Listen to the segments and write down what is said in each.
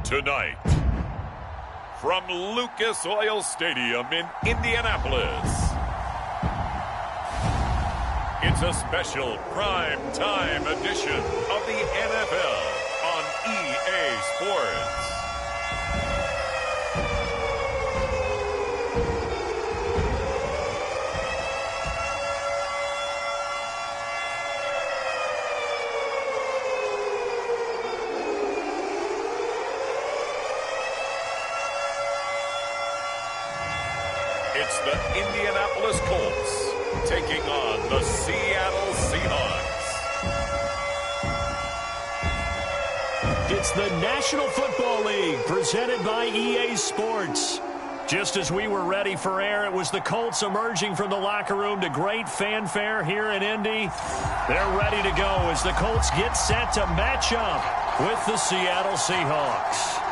Tonight, from Lucas Oil Stadium in Indianapolis, it's a special prime time edition of the NFL on EA Sports. It's the Indianapolis Colts taking on the Seattle Seahawks. It's the National Football League presented by EA Sports. Just as we were ready for air, it was the Colts emerging from the locker room to great fanfare here in Indy. They're ready to go as the Colts get set to match up with the Seattle Seahawks.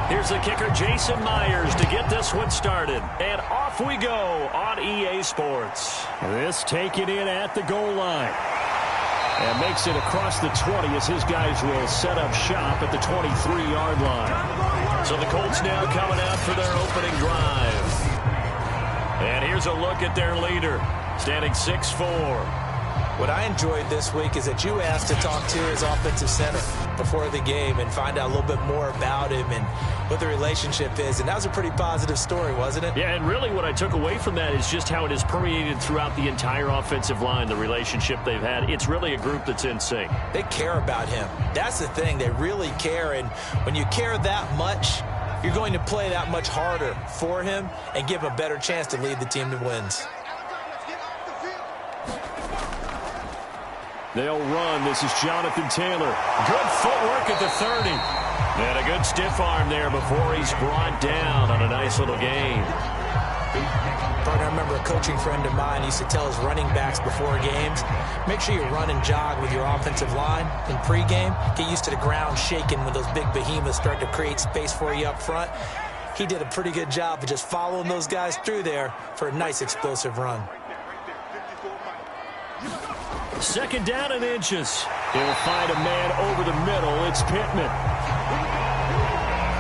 Here's the kicker, Jason Myers, to get this one started. And off we go on EA Sports. This taken in at the goal line. And makes it across the 20 as his guys will set up shop at the 23-yard line. So the Colts now coming out for their opening drive. And here's a look at their leader, standing 6'4". What I enjoyed this week is that you asked to talk to his offensive center before the game and find out a little bit more about him and what the relationship is. And that was a pretty positive story, wasn't it? Yeah, and really what I took away from that is just how it has permeated throughout the entire offensive line, the relationship they've had. It's really a group that's in sync. They care about him. That's the thing. They really care. And when you care that much, you're going to play that much harder for him and give him a better chance to lead the team to wins. They'll run. This is Jonathan Taylor. Good footwork at the 30. And a good stiff arm there before he's brought down on a nice little gain. Partner, I remember a coaching friend of mine used to tell his running backs before games, make sure you run and jog with your offensive line in pregame. Get used to the ground shaking when those big behemoths start to create space for you up front. He did a pretty good job of just following those guys through there for a nice explosive run. Second down and inches. He'll find a man over the middle. It's Pittman.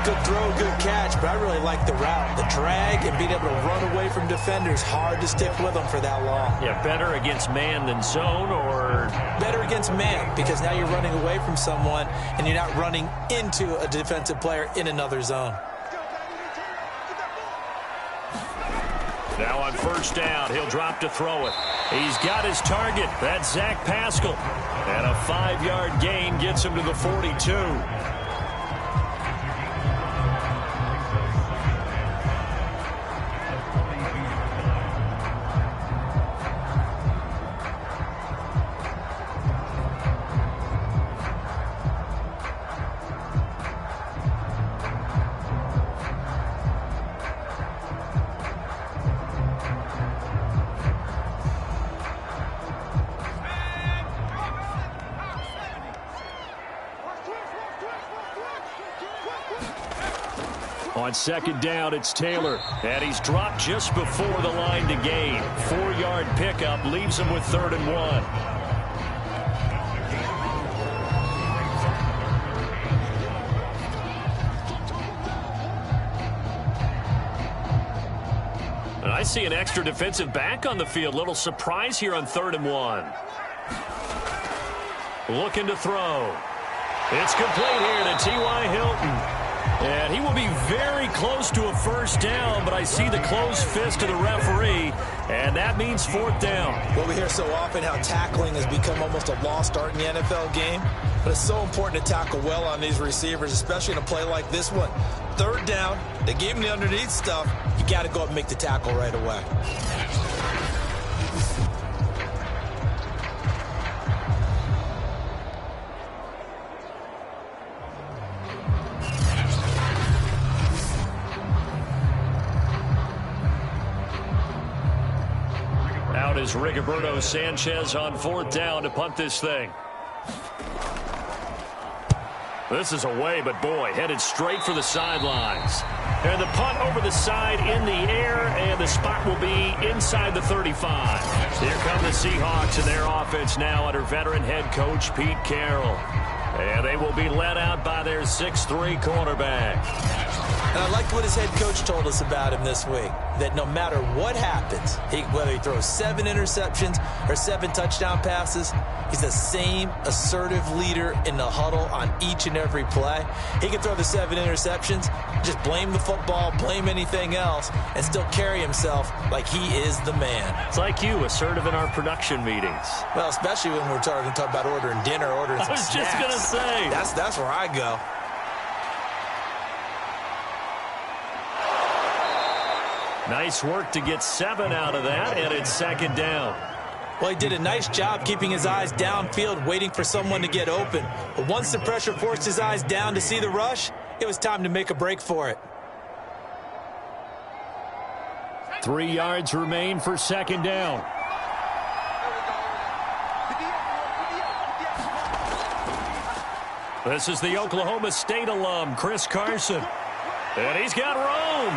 Good throw, good catch, but I really like the route. The drag and being able to run away from defenders, hard to stick with them for that long. Yeah, better against man than zone, or? Better against man, because now you're running away from someone and you're not running into a defensive player in another zone. Now on first down, he'll drop to throw it. He's got his target. That's Zach Pascal. And a 5-yard gain gets him to the 42. On second down, it's Taylor. And he's dropped just before the line to gain. 4-yard pickup leaves him with 3rd and 1. And I see an extra defensive back on the field. Little surprise here on 3rd and 1. Looking to throw. It's complete here to T.Y. Hilton. And he will be very close to a first down, but I see the closed fist of the referee, and that means 4th down. Well, we hear so often how tackling has become almost a lost art in the NFL game, but it's so important to tackle well on these receivers, especially in a play like this one. 3rd down, they gave him the underneath stuff. You got to go up and make the tackle right away. Out is Rigoberto Sanchez on 4th down to punt this thing. This is away, but boy, headed straight for the sidelines. And the punt over the side in the air, and the spot will be inside the 35. Here come the Seahawks and their offense now under veteran head coach Pete Carroll. And they will be led out by their 6'3" quarterback. And I like what his head coach told us about him this week, that no matter what happens, whether he throws 7 interceptions or 7 touchdown passes, he's the same assertive leader in the huddle on each and every play. He can throw the 7 interceptions, just blame the football, blame anything else, and still carry himself like he is the man. It's like you, assertive in our production meetings. Well, especially when we're talking about ordering dinner, ordering some snacks. I was just going to say. That's where I go. Nice work to get 7 out of that, and it's 2nd down. Well, he did a nice job keeping his eyes downfield, waiting for someone to get open. But once the pressure forced his eyes down to see the rush, it was time to make a break for it. 3 yards remain for 2nd down. This is the Oklahoma State alum, Chris Carson. And he's got room.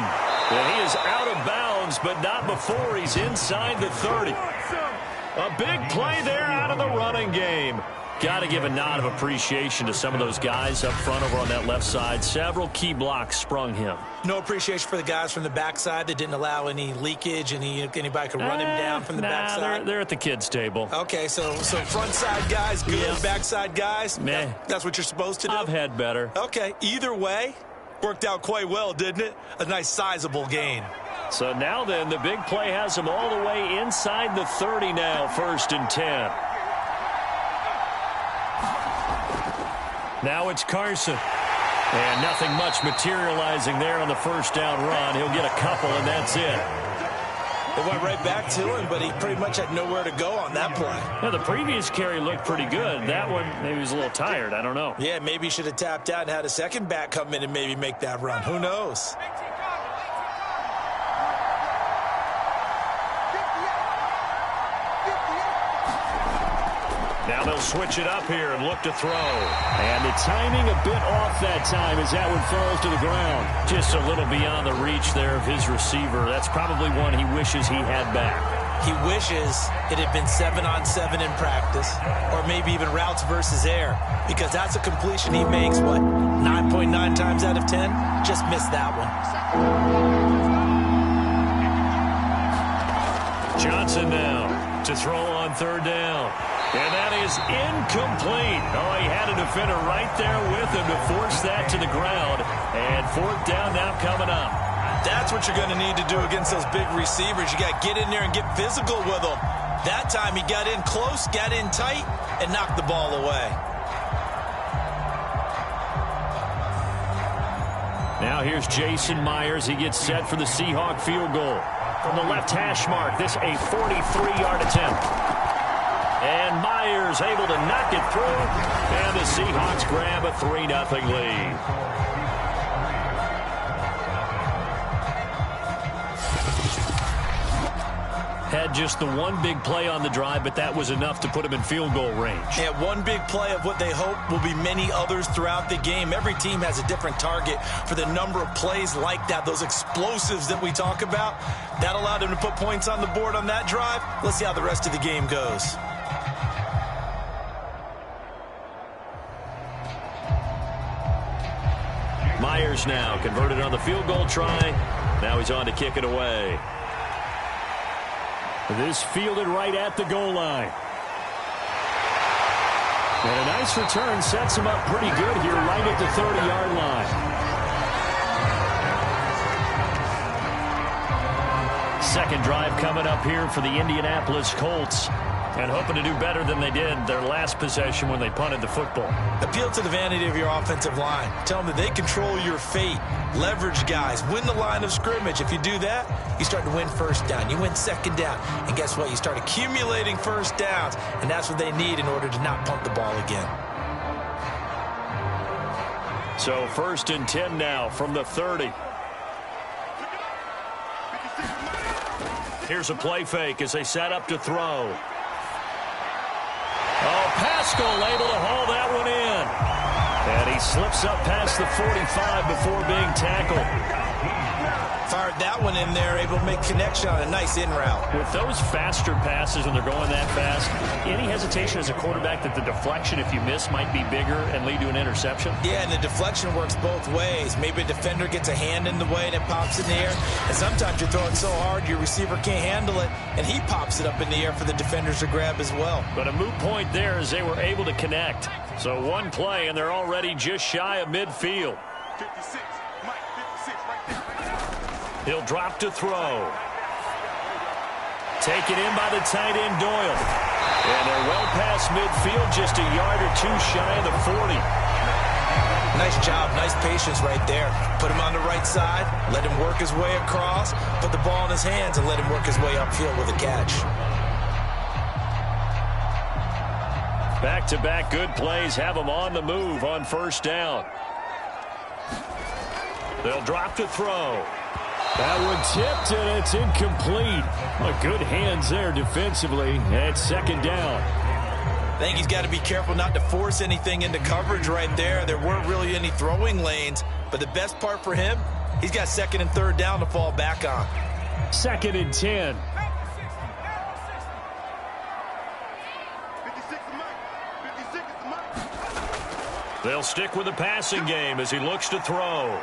And he is out of bounds, but not before he's inside the 30. A big play there out of the running game. Got to give a nod of appreciation to some of those guys up front over on that left side. Several key blocks sprung him. No appreciation for the guys from the backside that didn't allow any leakage, and anybody could run him down from the backside. They're at the kids' table. Okay, so front side guys, good. Yeah. Backside guys, meh. That's what you're supposed to do? I've had better. Okay, either way, worked out quite well, didn't it? A nice sizable gain. So now then, the big play has him all the way inside the 30 now, 1st and 10. Now it's Carson. And nothing much materializing there on the 1st down run. He'll get a couple, and that's it. They went right back to him, but he pretty much had nowhere to go on that play. Yeah, the previous carry looked pretty good. That one, maybe he was a little tired. I don't know. Yeah, maybe he should have tapped out and had a second back come in and maybe make that run. Who knows? Now they'll switch it up here and look to throw. And the timing a bit off that time as that one falls to the ground. Just a little beyond the reach there of his receiver. That's probably one he wishes he had back. He wishes it had been 7-on-7 in practice, or maybe even routes versus air, because that's a completion he makes, what, 9.9 times out of 10? Just missed that one. Johnson now to throw on 3rd down. And that is incomplete. Oh, he had a defender right there with him to force that to the ground. And 4th down now coming up. That's what you're going to need to do against those big receivers. You got to get in there and get physical with them. That time he got in close, got in tight, and knocked the ball away. Now here's Jason Myers. He gets set for the Seahawk field goal. From the left hash mark, this a 43-yard attempt. And Myers able to knock it through. And the Seahawks grab a 3-0 lead. Had just the one big play on the drive, but that was enough to put him in field goal range. Yeah, one big play of what they hope will be many others throughout the game. Every team has a different target for the number of plays like that, those explosives that we talk about. That allowed him to put points on the board on that drive. Let's see how the rest of the game goes. Myers now converted on the field goal try. Now he's on to kick it away. This fielded right at the goal line. And a nice return sets him up pretty good here right at the 30-yard line. Second drive coming up here for the Indianapolis Colts. And hoping to do better than they did their last possession when they punted the football. Appeal to the vanity of your offensive line. Tell them that they control your fate. Leverage guys. Win the line of scrimmage. If you do that, you start to win 1st down. You win 2nd down. And guess what? You start accumulating 1st downs. And that's what they need in order to not punt the ball again. So 1st and 10 now from the 30. Here's a play fake as they set up to throw. Oh, Pascal able to haul that one in. And he slips up past the 45 before being tackled. Fired that one in there, able to make connection on a nice in route. With those faster passes when they're going that fast, any hesitation as a quarterback that the deflection, if you miss, might be bigger and lead to an interception? Yeah, and the deflection works both ways. Maybe a defender gets a hand in the way and it pops in the air. And sometimes you're throwing so hard your receiver can't handle it, and he pops it up in the air for the defenders to grab as well. But a moot point there as they were able to connect. So one play, and they're already just shy of midfield. 56, Mike, 56 right there. He'll drop to throw. Taken in by the tight end, Doyle. And they're well past midfield, just a yard or two shy of the 40. Nice job, nice patience right there. Put him on the right side, let him work his way across, put the ball in his hands, and let him work his way upfield with a catch. Back-to-back good plays have them on the move on first down. They'll drop to throw. That one tipped, and it's incomplete. Good hands there defensively at second down. I think he's got to be careful not to force anything into coverage right there. There weren't really any throwing lanes, but the best part for him, he's got second and third down to fall back on. 2nd and 10. 56 to Mike. 56 to Mike. They'll stick with the passing game as he looks to throw.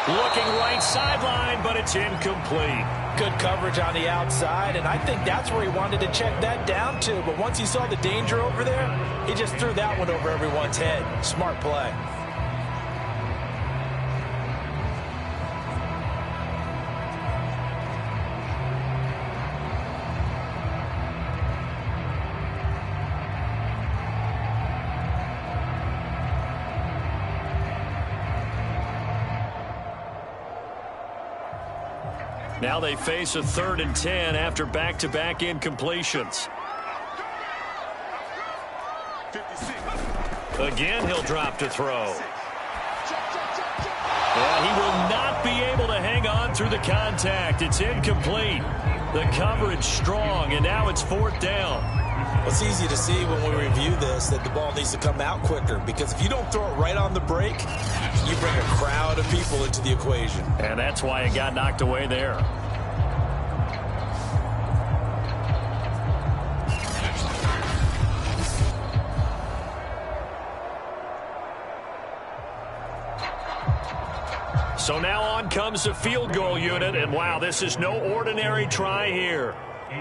Looking right sideline, but it's incomplete. Good coverage on the outside, and I think that's where he wanted to check that down to. But once he saw the danger over there, he just threw that one over everyone's head. Smart play. Now they face a 3rd and 10 after back-to-back incompletions. 56. Again, he'll drop to throw. Yeah, he will not be able to hang on through the contact. It's incomplete. The coverage strong, and now it's 4th down. Well, it's easy to see when we review this that the ball needs to come out quicker, because if you don't throw it right on the break, you bring a crowd of people into the equation. And that's why it got knocked away there. So now on comes the field goal unit, and wow, this is no ordinary try here.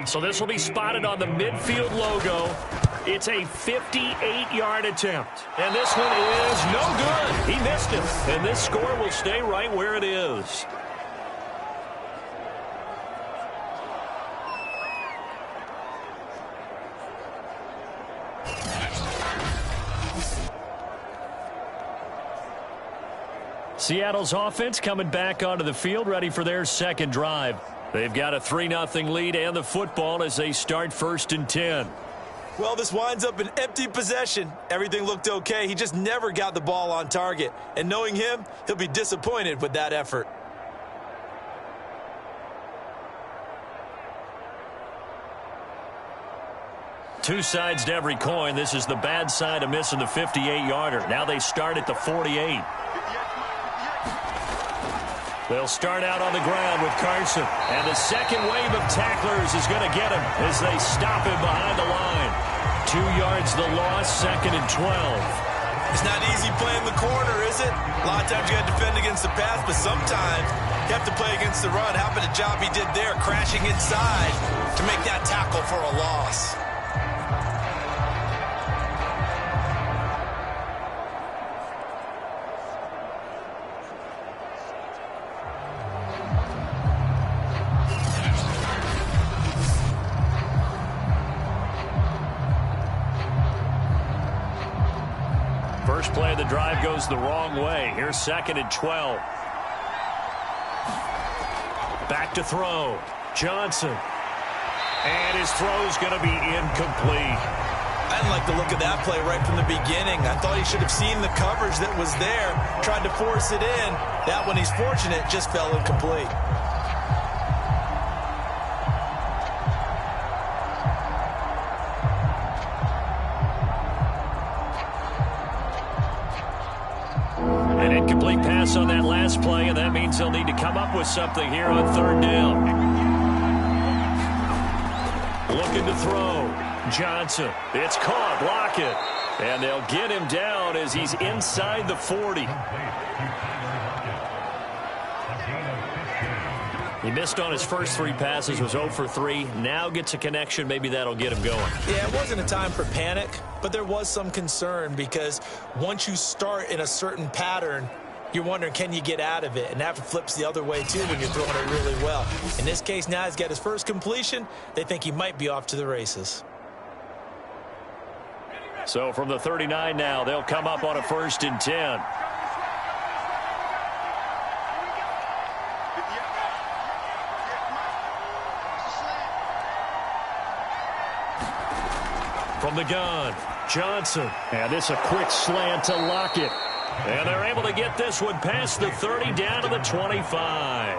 So this will be spotted on the midfield logo. It's a 58-yard attempt. And this one is no good. He missed it. And this score will stay right where it is. Seattle's offense coming back onto the field, ready for their second drive. They've got a 3-0 lead and the football as they start 1st and 10. Well, this winds up an empty possession. Everything looked okay. He just never got the ball on target. And knowing him, he'll be disappointed with that effort. Two sides to every coin. This is the bad side of missing the 58-yarder. Now they start at the 48. They'll start out on the ground with Carson. And the second wave of tacklers is going to get him as they stop him behind the line. 2 yards the loss, 2nd and 12. It's not easy playing the corner, is it? A lot of times you got to defend against the pass, but sometimes you have to play against the run. How about the job he did there, crashing inside to make that tackle for a loss? First play of the drive goes the wrong way. Here's 2nd and 12. Back to throw. Johnson. And his throw's going to be incomplete. I didn't like the look of that play right from the beginning. I thought he should have seen the coverage that was there, tried to force it in. That one, he's fortunate, just fell incomplete. yards on that last play, and that means they'll need to come up with something here on third down. Looking to throw. Johnson. It's caught. Lockett. And they'll get him down as he's inside the 40. He missed on his first 3 passes, was 0 for 3. Now gets a connection. Maybe that'll get him going. Yeah, it wasn't a time for panic, but there was some concern because once you start in a certain pattern, you're wondering, can you get out of it? And that flips the other way, too, when you're throwing it really well. In this case, now he's got his first completion. They think he might be off to the races. So from the 39 now, they'll come up on a 1st and 10. From the gun, Johnson. And this a quick slant to Lockett. And they're able to get this one past the 30 down to the 25.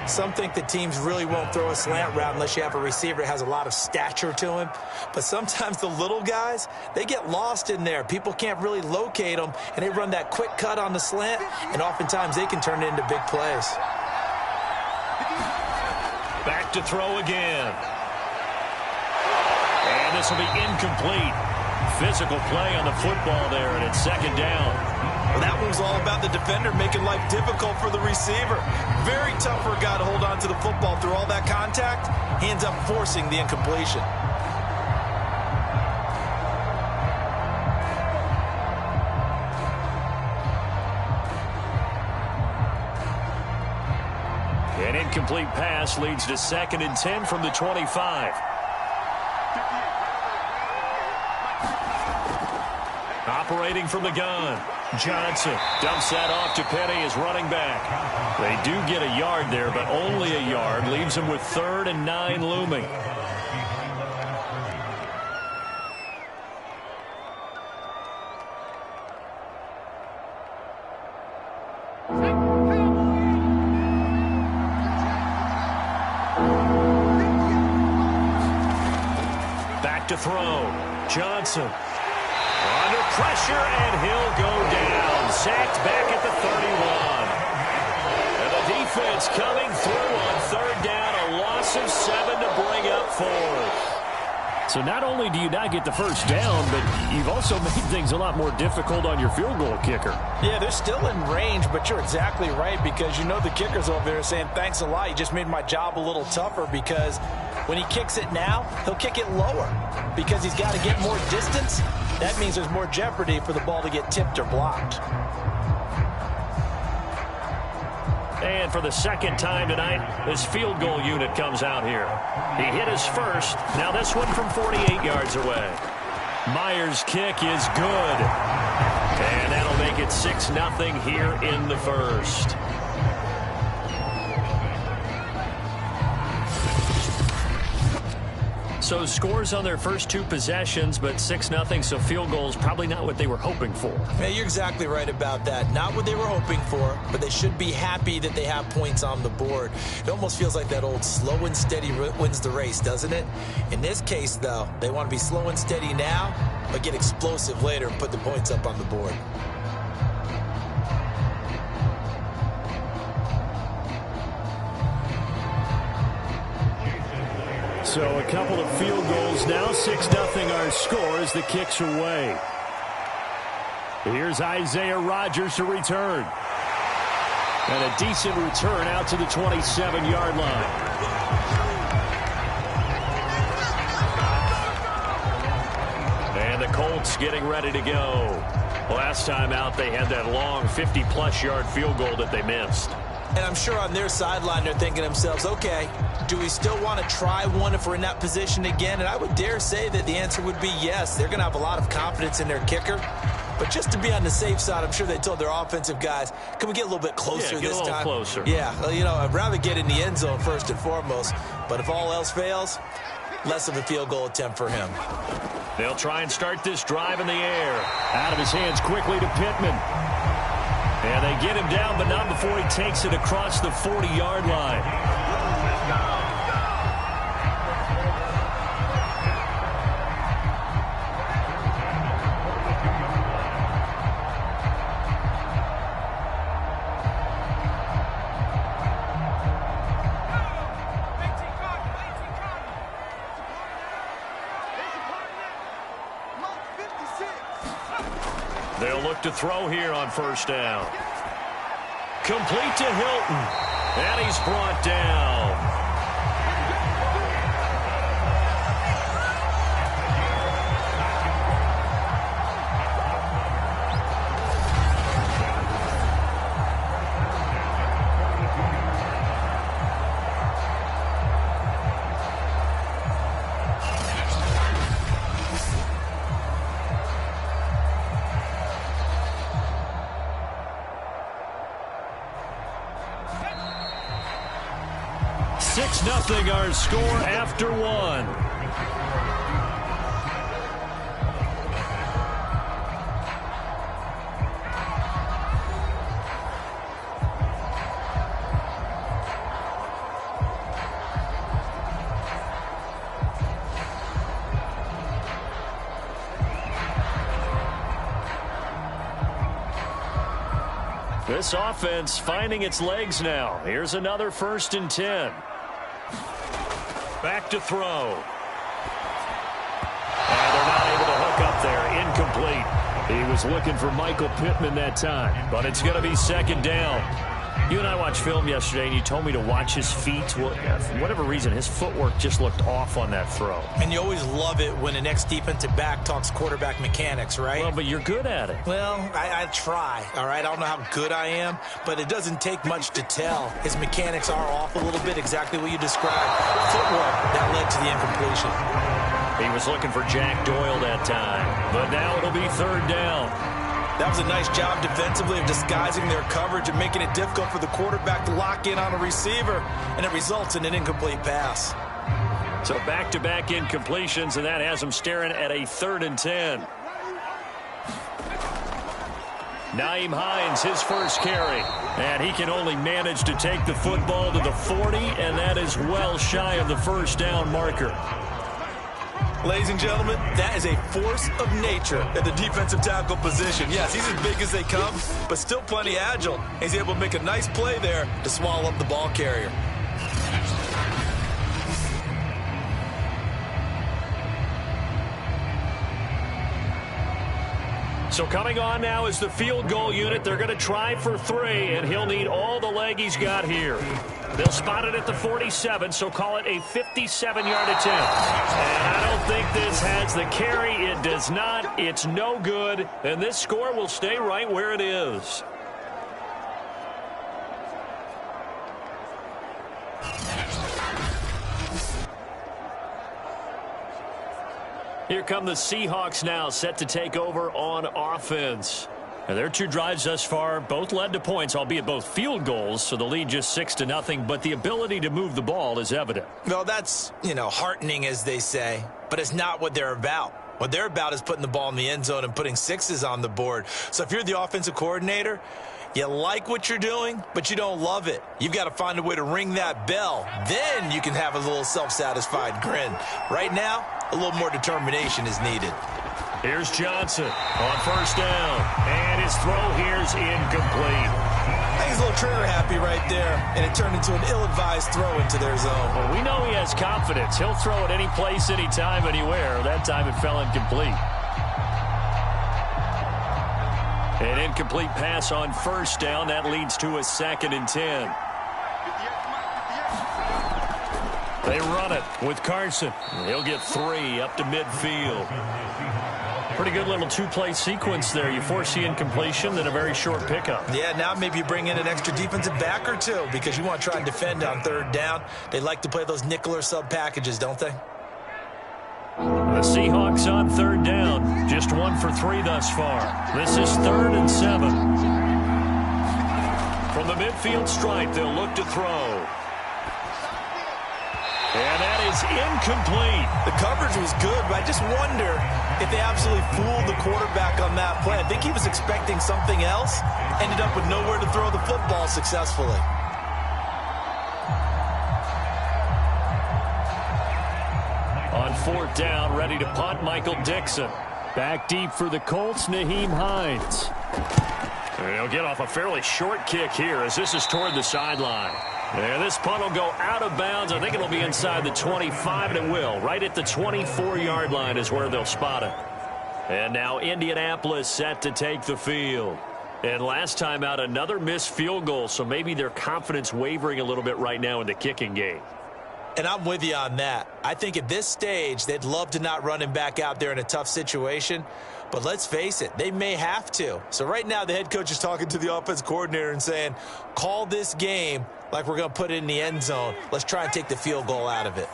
Some think that teams really won't throw a slant route unless you have a receiver that has a lot of stature to him. But sometimes the little guys, they get lost in there. People can't really locate them, and they run that quick cut on the slant, and oftentimes they can turn it into big plays. Back to throw again. And this will be incomplete. Physical play on the football there, and it's 2nd down. Well, that one was all about the defender making life difficult for the receiver. Very tough for a guy to hold on to the football through all that contact. He ends up forcing the incompletion. An incomplete pass leads to 2nd and 10 from the 25. Operating from the gun, Johnson dumps that off to Penny as running back. They do get a yard there, but only a yard. Leaves them with 3rd and 9 looming. Back to throw, Johnson. Under pressure, and he'll go down. Sacked back at the 31. And the defense coming through on 3rd down. A loss of 7 to bring up 4th. So not only do you not get the first down, but you've also made things a lot more difficult on your field goal kicker. Yeah, they're still in range, but you're exactly right because you know the kicker's over there saying, thanks a lot. You just made my job a little tougher because when he kicks it now, he'll kick it lower because he's got to get more distance. That means there's more jeopardy for the ball to get tipped or blocked. And for the 2nd time tonight, this field goal unit comes out here. He hit his first. Now this one from 48 yards away. Myers' kick is good. And that'll make it 6-0 here in the 1st. So scores on their first 2 possessions, but 6-0, so field goals probably not what they were hoping for. Yeah, you're exactly right about that. Not what they were hoping for, but they should be happy that they have points on the board. It almost feels like that old slow and steady wins the race, doesn't it? In this case, though, they want to be slow and steady now, but get explosive later and put the points up on the board. So a couple of field goals now, 6-0 our score as the kick's away. Here's Isaiah Rodgers to return. And a decent return out to the 27-yard line. And the Colts getting ready to go. Last time out, they had that long 50-plus yard field goal that they missed. And I'm sure on their sideline they're thinking to themselves, okay, do we still want to try one if we're in that position again? And I would dare say that the answer would be yes. They're going to have a lot of confidence in their kicker. But just to be on the safe side, I'm sure they told their offensive guys, can we get a little bit closer this time? Get a little closer. Yeah, well, you know, I'd rather get in the end zone first and foremost. But if all else fails, less of a field goal attempt for him. They'll try and start this drive in the air. Out of his hands quickly to Pittman. And they get him down, but not before he takes it across the 40-yard line. They'll look to throw here on first down. Complete to Hilton. And he's brought down. Nothing our score after one. This offense finding its legs now. Here's another 1st and 10. Back to throw. And they're not able to hook up there. Incomplete. He was looking for Michael Pittman that time, but it's going to be 2nd down. You and I watched film yesterday, and you told me to watch his feet. Well, for whatever reason, his footwork just looked off on that throw. And you always love it when an ex-defensive back talks quarterback mechanics, right? Well, but you're good at it. Well, I try, all right? I don't know how good I am, but it doesn't take much to tell. His mechanics are off a little bit, exactly what you described. Footwork, that led to the incompletion. He was looking for Jack Doyle that time, but now it'll be 3rd down. That was a nice job defensively of disguising their coverage and making it difficult for the quarterback to lock in on a receiver, and it results in an incomplete pass. So back-to-back incompletions, and that has him staring at a 3rd and 10. Nyheim Hines, his first carry, and he can only manage to take the football to the 40, and that is well shy of the 1st down marker. Ladies and gentlemen, that is a force of nature at the defensive tackle position. Yes, he's as big as they come, but still plenty agile. He's able to make a nice play there to swallow up the ball carrier. So coming on now is the field goal unit. They're going to try for 3, and he'll need all the leg he's got here. They'll spot it at the 47, so call it a 57-yard attempt. And I don't think this has the carry. It does not. It's no good. And this score will stay right where it is. Here come the Seahawks now, set to take over on offense. Now, their 2 drives thus far both led to points, albeit both field goals, so the lead just 6-0, but the ability to move the ball is evident. Well, that's, heartening, as they say, but it's not what they're about. What they're about is putting the ball in the end zone and putting 6s on the board. So if you're the offensive coordinator, you like what you're doing, but you don't love it. You've got to find a way to ring that bell. Then you can have a little self-satisfied grin. Right now, a little more determination is needed. Here's Johnson on 1st down, and his throw here's incomplete. I think he's a little trigger happy right there, and it turned into an ill-advised throw into their zone. Well, we know he has confidence. He'll throw it any place, anytime, anywhere. That time it fell incomplete. An incomplete pass on 1st down. That leads to a 2nd and 10. They run it with Carson. He'll get 3 up to midfield. Pretty good little 2-play sequence there. You force the incompletion, then a very short pickup. Yeah, now maybe you bring in an extra defensive back or 2 because you want to try and defend on 3rd down. They like to play those nickel or sub packages, don't they? The Seahawks on 3rd down. Just 1 for 3 thus far. This is 3rd and 7. From the midfield stripe, they'll look to throw. And that is incomplete. The coverage was good, but I just wonder if they absolutely fooled the quarterback on that play. I think he was expecting something else, ended up with nowhere to throw the football successfully. On 4th down, ready to punt, Michael Dixon. Back deep for the Colts, Nyheim Hines. They'll get off a fairly short kick here as this is toward the sideline. And this punt will go out of bounds. I think it'll be inside the 25, and it will. Right at the 24-yard line is where they'll spot it. And now Indianapolis set to take the field. And last time out, another missed field goal, so maybe their confidence wavering a little bit right now in the kicking game. And I'm with you on that. I think at this stage, they'd love to not run him back out there in a tough situation. But let's face it, they may have to. So right now, the head coach is talking to the offense coordinator and saying, call this game like we're going to put it in the end zone. Let's try and take the field goal out of it.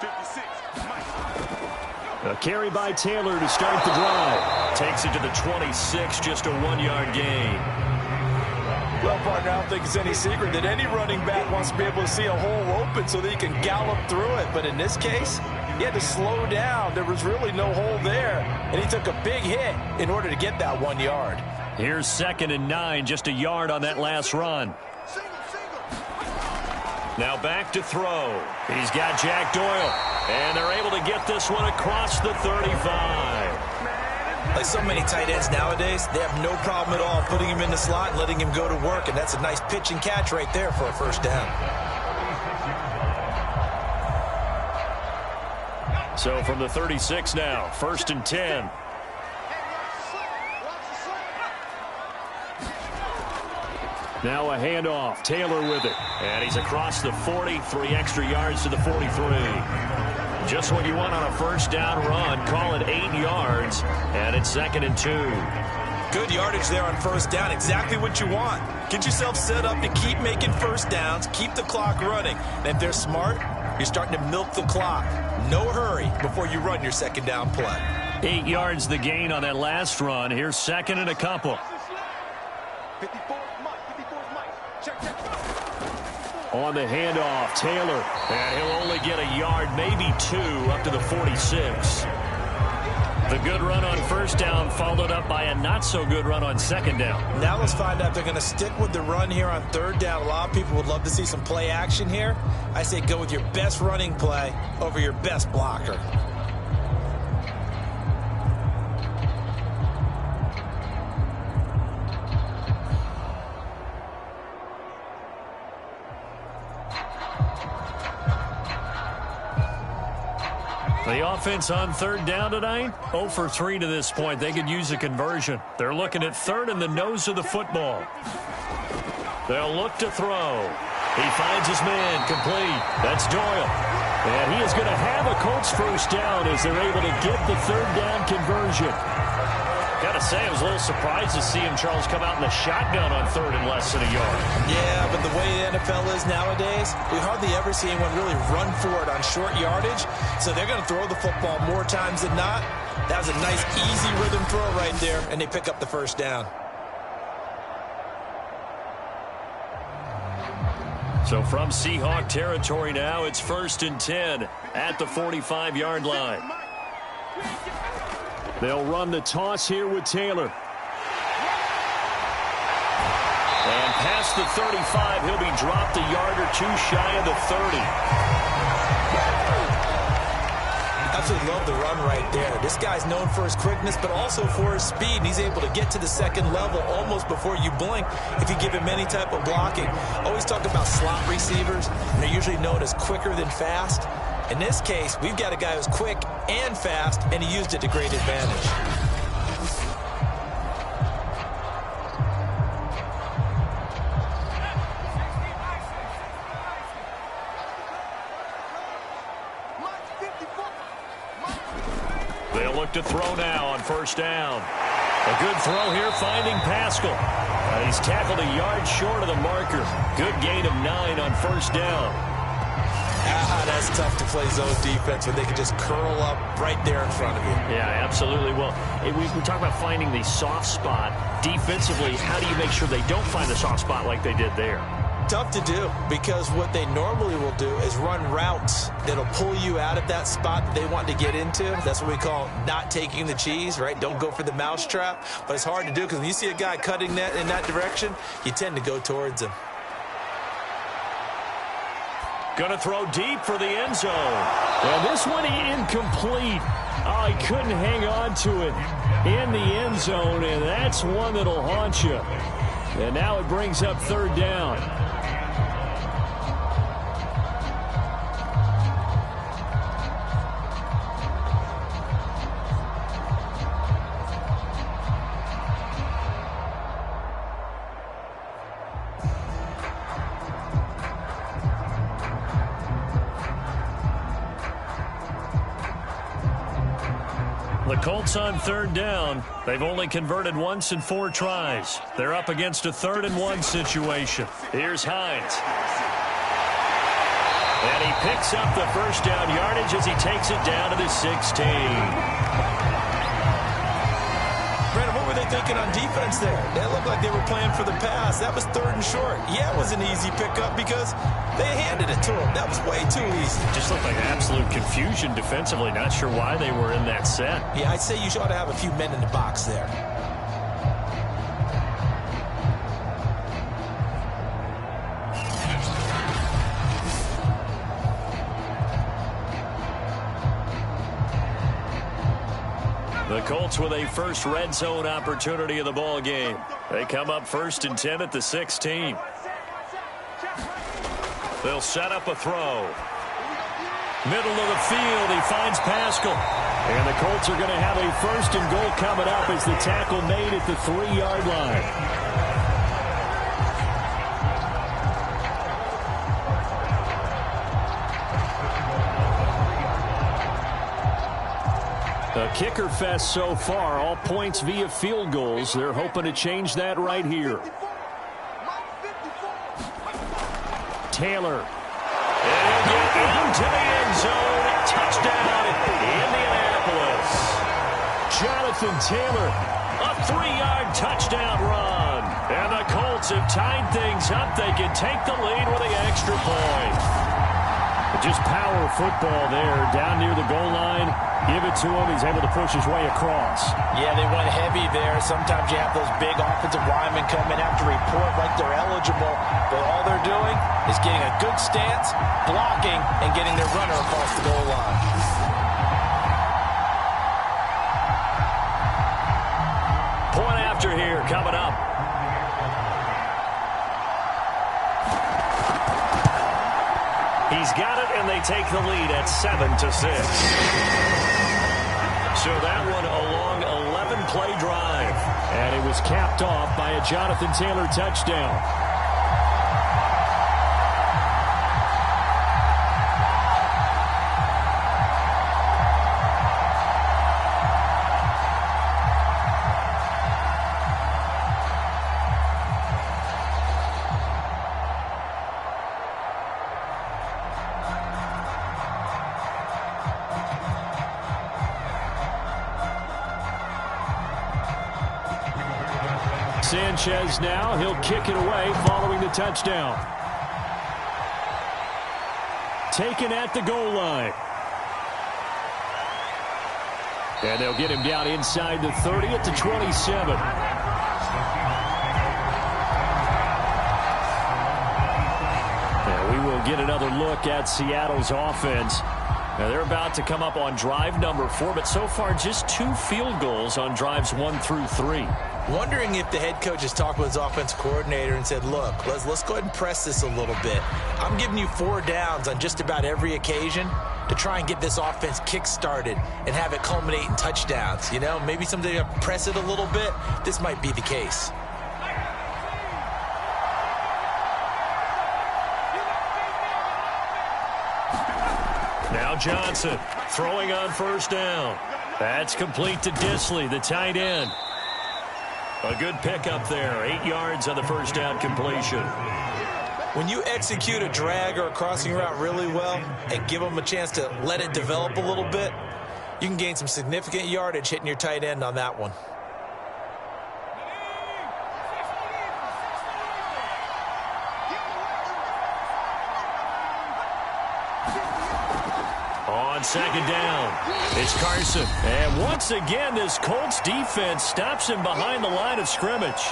56, Mike. A carry by Taylor to start the drive. Takes it to the 26, just a 1-yard gain. Well, partner, I don't think it's any secret that any running back wants to be able to see a hole open so that he can gallop through it. But in this case, he had to slow down. There was really no hole there, and he took a big hit in order to get that 1 yard. Here's 2nd and 9, just a yard on that last run. Now back to throw. He's got Jack Doyle, and they're able to get this one across the 35. Like so many tight ends nowadays, they have no problem at all putting him in the slot and letting him go to work, and that's a nice pitch and catch right there for a first down. So from the 36 now, 1st and 10. Now a handoff. Taylor with it. And he's across the 40, 3 extra yards to the 43. Just what you want on a first down run. Call it 8 yards. And it's 2nd and 2. Good yardage there on first down. Exactly what you want. Get yourself set up to keep making first downs. Keep the clock running. And if they're smart, you're starting to milk the clock. No hurry before you run your second down play. 8 yards the gain on that last run. Here's 2nd and a couple. 54, Mike. 54 is Mike. Check. On the handoff, Taylor. And he'll only get a yard, maybe 2, up to the 46. The good run on first down followed up by a not-so-good run on second down. Now let's find out if they're going to stick with the run here on third down. A lot of people would love to see some play action here. I say go with your best running play over your best blocker. The offense on third down tonight, 0 for 3 to this point. They could use a conversion. They're looking at third in the nose of the football. They'll look to throw. He finds his man, complete. That's Doyle. And he is going to have a Colts first down as they're able to get the third down conversion. Got to say, I was a little surprised to see him, Charles, come out in the shotgun on third and less than a yard. Yeah, but the way the NFL is nowadays, we hardly ever see anyone really run for it on short yardage. So they're going to throw the football more times than not. That was a nice, easy rhythm throw right there, and they pick up the first down. So from Seahawk territory now, it's 1st and 10 at the 45-yard line. They'll run the toss here with Taylor. And past the 35, he'll be dropped a yard or 2 shy of the 30. Absolutely love the run right there. This guy's known for his quickness, but also for his speed. He's able to get to the second level almost before you blink if you give him any type of blocking. Always talk about slot receivers, and they're usually known as quicker than fast. In this case, we've got a guy who's quick and fast, and he used it to great advantage. They'll look to throw now on first down. A good throw here, finding Pascal. He's tackled a yard short of the marker. Good gain of 9 on first down. That's tough to play zone defense when they can just curl up right there in front of you. Yeah, absolutely. Well, we talk about finding the soft spot. Defensively, how do you make sure they don't find the soft spot like they did there? Tough to do, because what they normally will do is run routes that'll pull you out of that spot that they want to get into. That's what we call not taking the cheese, right? Don't go for the mousetrap. But it's hard to do because when you see a guy cutting that in that direction, you tend to go towards him. Going to throw deep for the end zone. And this one incomplete. Oh, he couldn't hang on to it in the end zone, and that's one that'll haunt you. And now it brings up third down. The Colts on third down. They've only converted once in 4 tries. They're up against a 3rd-and-1 situation. Here's Hines. And he picks up the first down yardage as he takes it down to the 16. Brandon, what were they thinking on defense there? They looked like they were playing for the pass. That was 3rd and short. Yeah, it was an easy pickup because they handed it to him. That was way too easy. Just looked like absolute confusion defensively. Not sure why they were in that set. Yeah, I'd say you ought to have a few men in the box there. The Colts with a first red zone opportunity in the ball game. They come up 1st and 10 at the 16. They'll set up a throw. Middle of the field, he finds Pascal. And the Colts are going to have a 1st and goal coming up as the tackle made at the 3-yard line. A kicker fest so far, all points via field goals. They're hoping to change that right here. Taylor. And he'll get into the end zone. Touchdown, Indianapolis. Jonathan Taylor, a 3-yard touchdown run. And the Colts have tied things up. They can take the lead with the extra point. Just power football there, down near the goal line. Give it to him. He's able to push his way across. Yeah, they went heavy there. Sometimes you have those big offensive linemen come in after report like they're eligible, but all they're doing is getting a good stance, blocking, and getting their runner across the goal line. Point after here coming up. He's got it, and they take the lead at 7-6. So that one a long 11-play drive. And it was capped off by a Jonathan Taylor touchdown. Sanchez now, he'll kick it away following the touchdown. Taken at the goal line. And they'll get him down inside the 30 at the 27. And we will get another look at Seattle's offense. Now they're about to come up on drive number 4, but so far just 2 field goals on drives 1 through 3. Wondering if the head coach has talked with his offense coordinator and said, look, let's go ahead and press this a little bit. I'm giving you 4 downs on just about every occasion to try and get this offense kick-started and have it culminate in touchdowns. You know, maybe someday you press it a little bit. This might be the case. Now Johnson throwing on 1st down. That's complete to Disley, the tight end. A good pickup there. 8 yards on the 1st down completion. When you execute a drag or a crossing route really well and give them a chance to let it develop a little bit, you can gain some significant yardage hitting your tight end on that one. On 2nd down, it's Carson. And once again, this Colts defense stops him behind the line of scrimmage.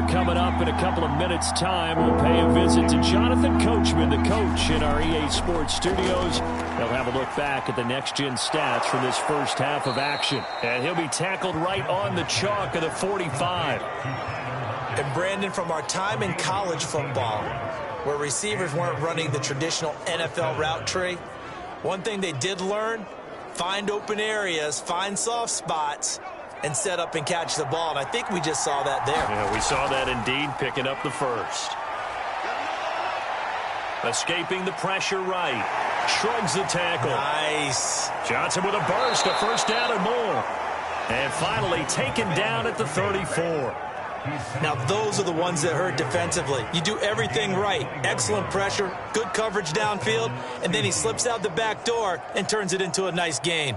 Coming up in a couple of minutes' time, we'll pay a visit to Jonathan Coachman, the coach in our EA Sports studios. They'll have a look back at the next-gen stats from this first half of action. And he'll be tackled right on the chalk of the 45. And Brandon, from our time in college football, where receivers weren't running the traditional NFL route tree, one thing they did learn, find open areas, find soft spots, and set up and catch the ball. And I think we just saw that there. Yeah, we saw that indeed, picking up the first. Escaping the pressure right. Shrugs the tackle. Nice. Johnson with a burst, a first down and more. And finally taken down at the 34. Now, those are the ones that hurt defensively. You do everything right. Excellent pressure, good coverage downfield, and then he slips out the back door and turns it into a nice gain.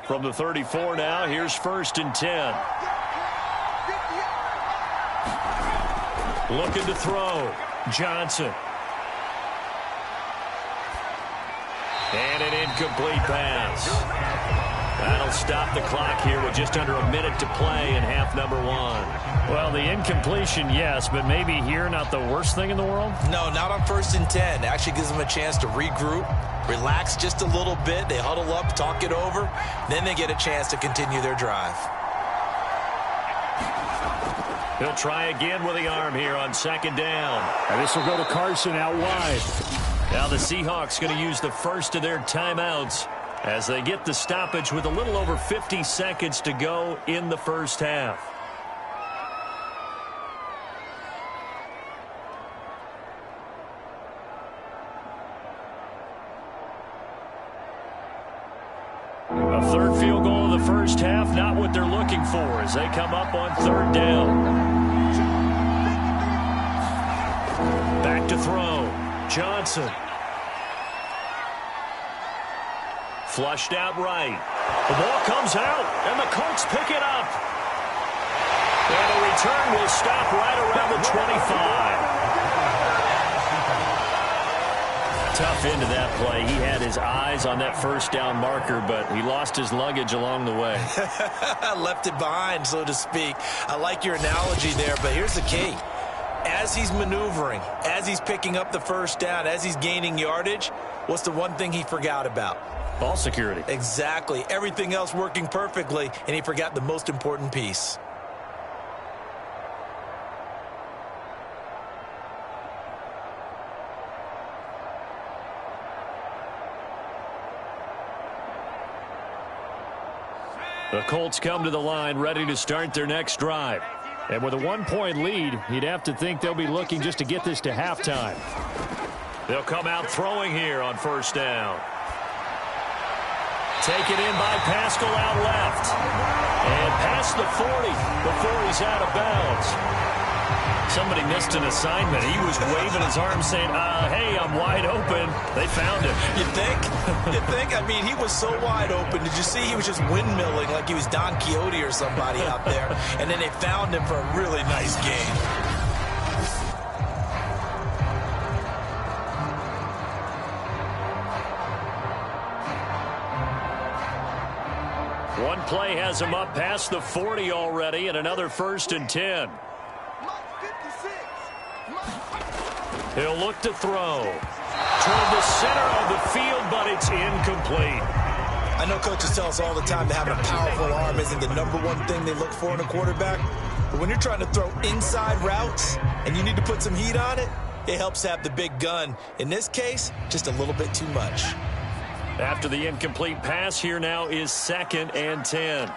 From the 34 now, here's 1st and 10. Looking to throw. Johnson. And an incomplete pass. That'll stop the clock here with just under a minute to play in half number 1. Well, the incompletion, yes, but maybe here not the worst thing in the world? No, not on 1st and 10. Actually gives them a chance to regroup, relax just a little bit. They huddle up, talk it over. Then they get a chance to continue their drive. He'll try again with the arm here on 2nd down. And this will go to Carson out wide. Now the Seahawks going to use the first of their timeouts as they get the stoppage with a little over 50 seconds to go in the first half. A third field goal in the first half, not what they're looking for as they come up on 3rd down. Back to throw. Johnson. Flushed out right. The ball comes out, and the Colts pick it up. And the return will stop right around the 25. Tough into that play. He had his eyes on that first down marker, but he lost his luggage along the way. Left it behind, so to speak. I like your analogy there, but here's the key. As he's maneuvering, as he's picking up the first down, as he's gaining yardage, what's the one thing he forgot about? Ball security. Exactly. Everything else working perfectly, and he forgot the most important piece. The Colts come to the line ready to start their next drive. And with a 1-point lead, you'd have to think they'll be looking just to get this to halftime. They'll come out throwing here on 1st down. Taken in by Pascal out left. And past the 40 before he's out of bounds. Somebody missed an assignment. He was waving his arm saying, hey, I'm wide open. They found him. You think? You think? I mean, he was so wide open. Did you see he was just windmilling like he was Don Quixote or somebody out there? And then they found him for a really nice game. One play has him up past the 40 already, and another 1st and 10. He'll look to throw toward the center of the field, but it's incomplete. I know coaches tell us all the time that having a powerful arm isn't the #1 thing they look for in a quarterback. But when you're trying to throw inside routes and you need to put some heat on it, it helps have the big gun. In this case, just a little bit too much. After the incomplete pass, here now is 2nd and 10.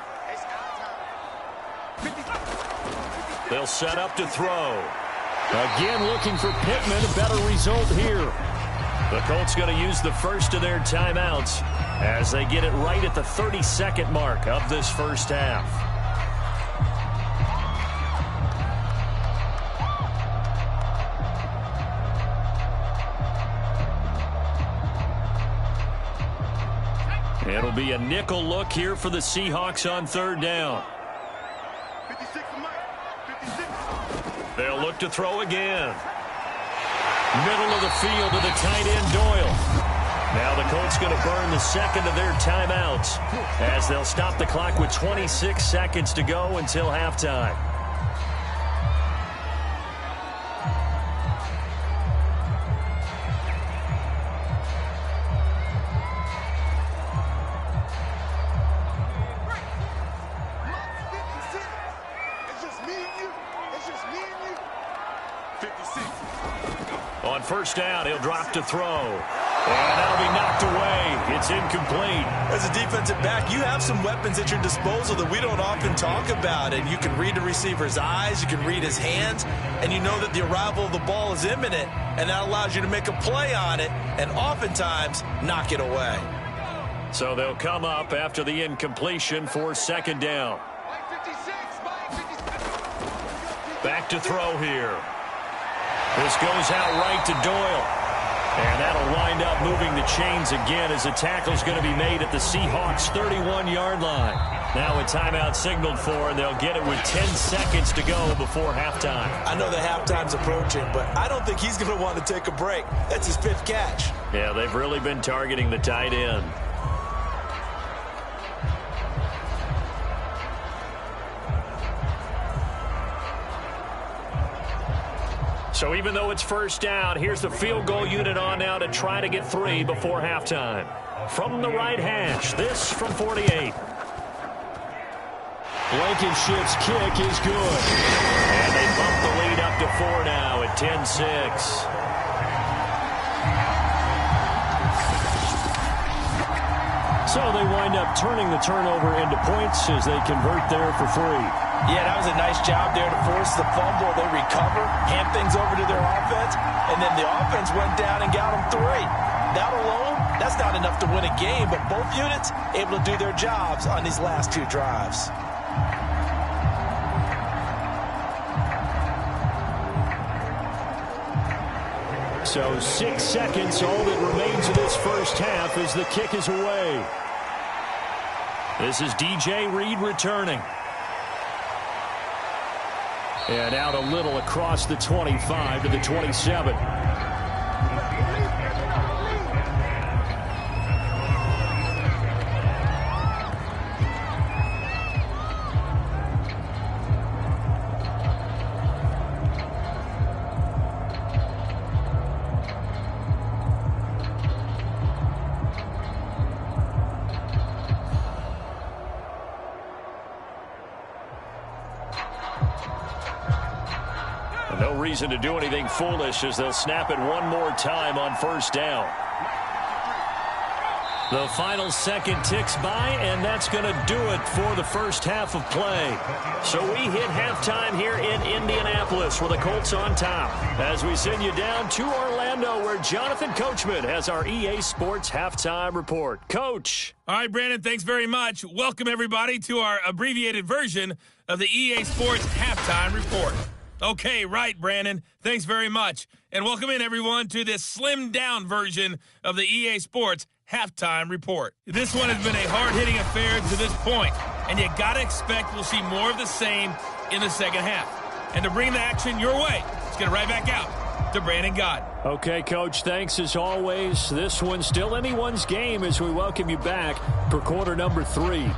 They'll set up to throw. Again, looking for Pittman, a better result here. The Colts going to use the first of their timeouts as they get it right at the 32nd mark of this first half. It'll be a nickel look here for the Seahawks on 3rd down. They'll look to throw again. Middle of the field to the tight end, Doyle. Now the Colts going to burn the second of their timeouts as they'll stop the clock with 26 seconds to go until halftime. On first down, he'll drop to throw. And that'll be knocked away. It's incomplete. As a defensive back, you have some weapons at your disposal that we don't often talk about. And you can read the receiver's eyes, you can read his hands, and you know that the arrival of the ball is imminent. And that allows you to make a play on it and oftentimes knock it away. So they'll come up after the incompletion for second down. Back to throw here. This goes out right to Doyle. And that'll wind up moving the chains again as the tackle's going to be made at the Seahawks' 31-yard line. Now a timeout signaled for, and they'll get it with 10 seconds to go before halftime. I know the halftime's approaching, but I don't think he's going to want to take a break. That's his 5th catch. Yeah, they've really been targeting the tight end. So even though it's first down, here's the field goal unit on now to try to get 3 before halftime. From the right hash, this from 48. Blankenship's kick is good. And they bump the lead up to 4 now at 10-6. So they wind up turning the turnover into points as they convert there for 3. Yeah, that was a nice job there to force the fumble. They recover, hand things over to their offense, and then the offense went down and got them 3. That alone, that's not enough to win a game, but both units able to do their jobs on these last 2 drives. So 6 seconds, all that remains of this first half as the kick is away. This is DJ Reed returning. And out a little across the 25 to the 27. No reason to do anything foolish as they'll snap it one more time on first down. The final second ticks by, and that's going to do it for the first half of play. So we hit halftime here in Indianapolis with the Colts on top as we send you down to Orlando where Jonathan Coachman has our EA Sports halftime report. Coach. All right, Brandon, thanks very much. Welcome, everybody, to our abbreviated version of the EA Sports halftime report. Okay, right, Brandon. Thanks very much. And welcome in, everyone, to this slimmed-down version of the EA Sports halftime report. This one has been a hard-hitting affair to this point, and you got to expect we'll see more of the same in the second half. And to bring the action your way, let's get it right back out to Brandon Gott. Okay, Coach, thanks as always. This one's still anyone's game as we welcome you back for quarter number 3.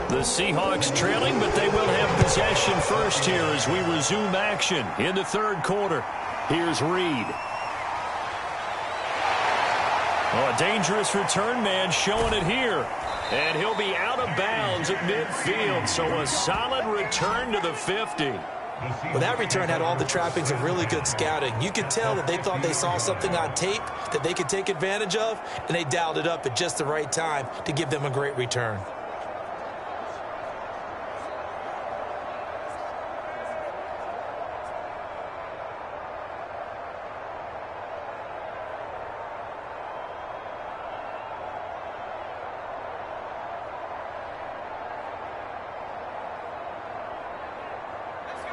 The Seahawks trailing, but they will have possession first here as we resume action in the third quarter. Here's Reed. Oh, a dangerous return man showing it here. And he'll be out of bounds at midfield, so a solid return to the 50. Well, that return had all the trappings of really good scouting. You could tell that they thought they saw something on tape that they could take advantage of, and they dialed it up at just the right time to give them a great return.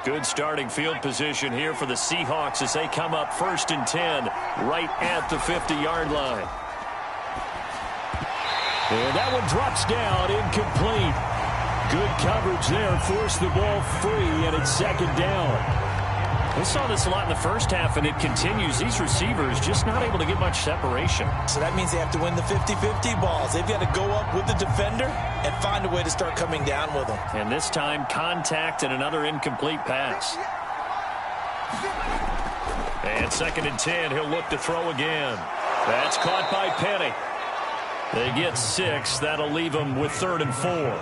Good starting field position here for the Seahawks as they come up 1st and 10 right at the 50-yard line. And that one drops down, incomplete. Good coverage there, forced the ball free, and it's second down. We saw this a lot in the first half, and it continues. These receivers just not able to get much separation. So that means they have to win the 50-50 balls. They've got to go up with the defender and find a way to start coming down with them. And this time, contact and another incomplete pass. And 2nd and 10, he'll look to throw again. That's caught by Penny. They get 6. That'll leave them with 3rd and 4.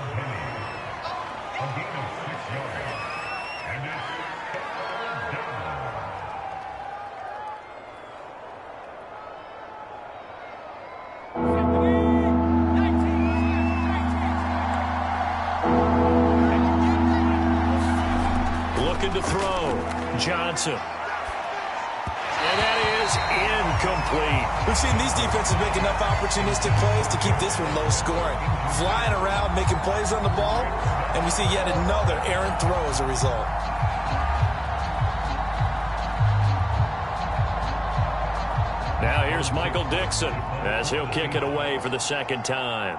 Looking to throw. Johnson. And that is incomplete. We've seen these defenses make enough opportunistic plays to keep this one low scoring. Flying around, making plays on the ball, and we see yet another errant throw as a result. Now here's Michael Dixon as he'll kick it away for the 2nd time.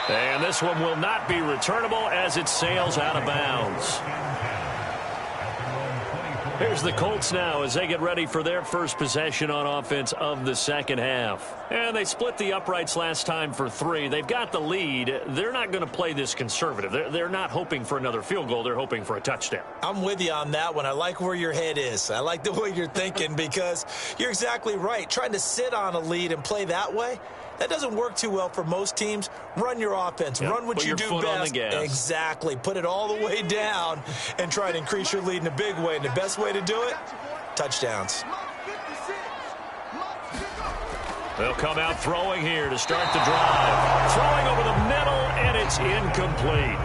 And this one will not be returnable as it sails out of bounds. Here's the Colts now as they get ready for their first possession on offense of the 2nd half. And they split the uprights last time for 3. They've got the lead. They're not going to play this conservative. They're not hoping for another field goal. They're hoping for a touchdown. I'm with you on that one. I like where your head is. I like the way you're thinking because you're exactly right. Trying to sit on a lead and play that way, that doesn't work too well for most teams. Run your offense. Yep. Run what you do best. On the gas. Exactly. Put it all the way down and try to increase your lead in a big way. And the best way to do it, touchdowns. They'll come out throwing here to start the drive. Throwing over the middle, and it's incomplete.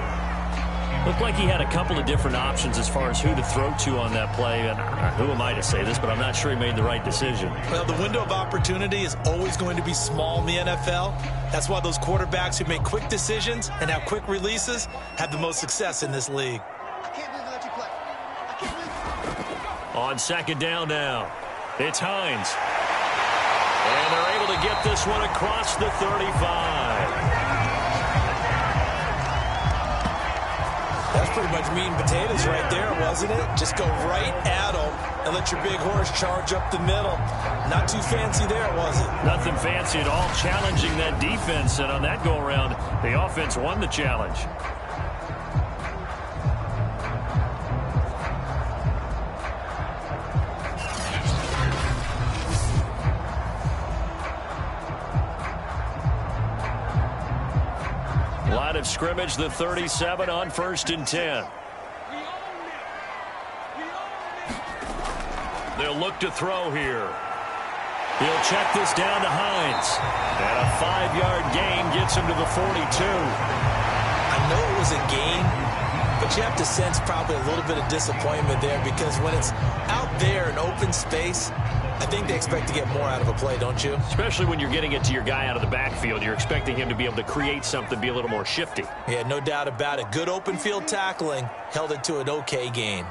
Looked like he had a couple of different options as far as who to throw to on that play. And who am I to say this, but I'm not sure he made the right decision. Well, the window of opportunity is always going to be small in the NFL. That's why those quarterbacks who make quick decisions and have quick releases have the most success in this league. I can't believe they let you play. I can't believe On 2nd down now, it's Hines. And they're able to get this one across the 35. That's pretty much meat and potatoes right there, wasn't it? Just go right at them and let your big horse charge up the middle. Not too fancy there, was it? Nothing fancy at all, challenging that defense. And on that go-around, the offense won the challenge. Line of scrimmage, the 37 on 1st and 10. They'll look to throw here. He'll check this down to Hines. And a 5-yard gain gets him to the 42. I know it was a gain, but you have to sense probably a little bit of disappointment there because when it's out there in open space, I think they expect to get more out of a play, don't you? Especially when you're getting it to your guy out of the backfield. You're expecting him to be able to create something, be a little more shifty. Yeah, no doubt about it. Good open field tackling held it to an okay gain.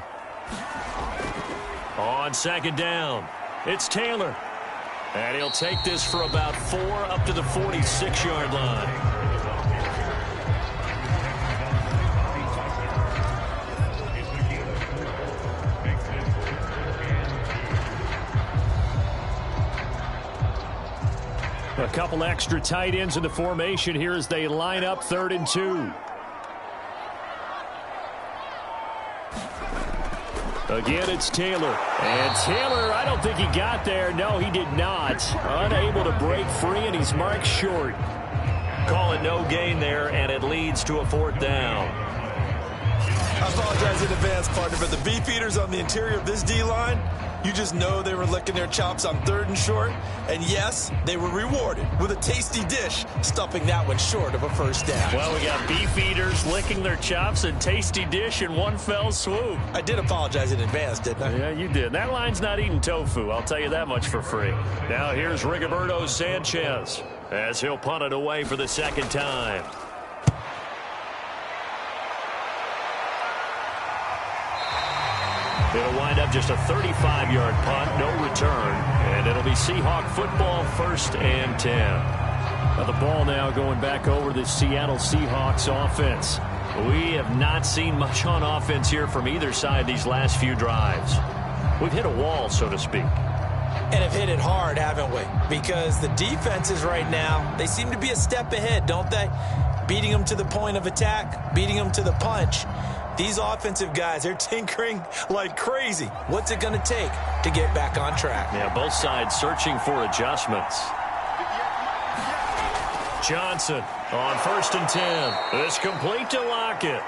On 2nd down, it's Taylor. And he'll take this for about 4 up to the 46-yard line. A couple extra tight ends in the formation here as they line up 3rd and 2. Again, it's Taylor. And Taylor, I don't think he got there. No, he did not. Unable to break free, and he's marked short. Call it no gain there, and it leads to a 4th down. I apologize in advance, partner, but the beef eaters on the interior of this D-line, you just know they were licking their chops on 3rd and short. And yes, they were rewarded with a tasty dish, stuffing that one short of a 1st down. Well, we got beef eaters licking their chops and tasty dish in one fell swoop. I did apologize in advance, didn't I? Yeah, you did. That line's not eating tofu, I'll tell you that much for free. Now here's Rigoberto Sanchez as he'll punt it away for the 2nd time. It'll wind up just a 35-yard punt, no return, and it'll be Seahawk football, 1st and 10. Now the ball now going back over the Seattle Seahawks offense. We have not seen much on offense here from either side these last few drives. We've hit a wall, so to speak. And have hit it hard, haven't we? Because the defenses right now, they seem to be a step ahead, don't they? Beating them to the point of attack, beating them to the punch. These offensive guys, they're tinkering like crazy. What's it going to take to get back on track? Yeah, both sides searching for adjustments. Johnson on 1st and 10. It's complete to Lockett.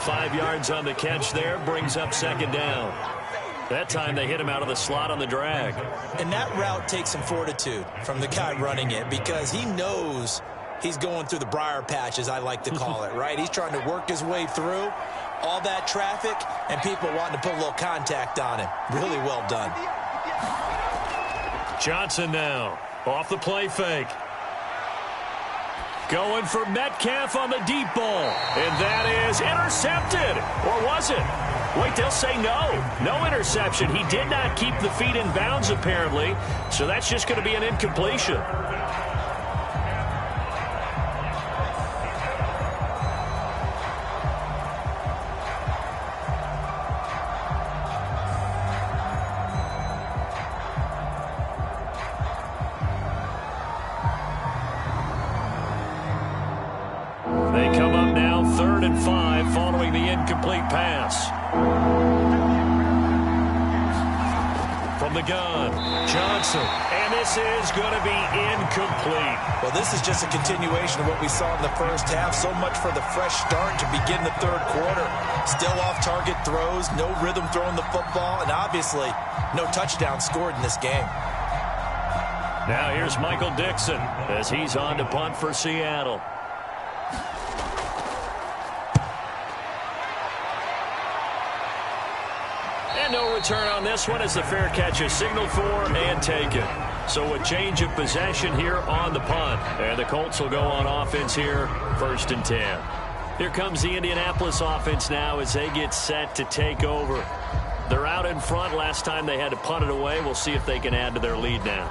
5 yards on the catch there, brings up 2nd down. That time they hit him out of the slot on the drag. And that route takes some fortitude from the guy running it because he knows he's going through the briar patch, as I like to call it, right? He's trying to work his way through all that traffic and people wanting to put a little contact on him. Really well done. Johnson now off the play fake. Going for Metcalf on the deep ball. And that is intercepted. Or was it? Wait, they'll say no. No interception. He did not keep the feet in bounds, apparently. So that's just going to be an incompletion. They come up now 3rd and 5 following the incomplete pass. From the gun, Johnson. And this is going to be incomplete. Well, this is just a continuation of what we saw in the first half. So much for the fresh start to begin the 3rd quarter. Still off-target throws, no rhythm throwing the football, and obviously no touchdown scored in this game. Now here's Michael Dixon as he's on to punt for Seattle. And no return on this one as the fair catch is signaled for and taken. So a change of possession here on the punt. And the Colts will go on offense here, 1st and 10. Here comes the Indianapolis offense now as they get set to take over. They're out in front. Last time they had to punt it away. We'll see if they can add to their lead now.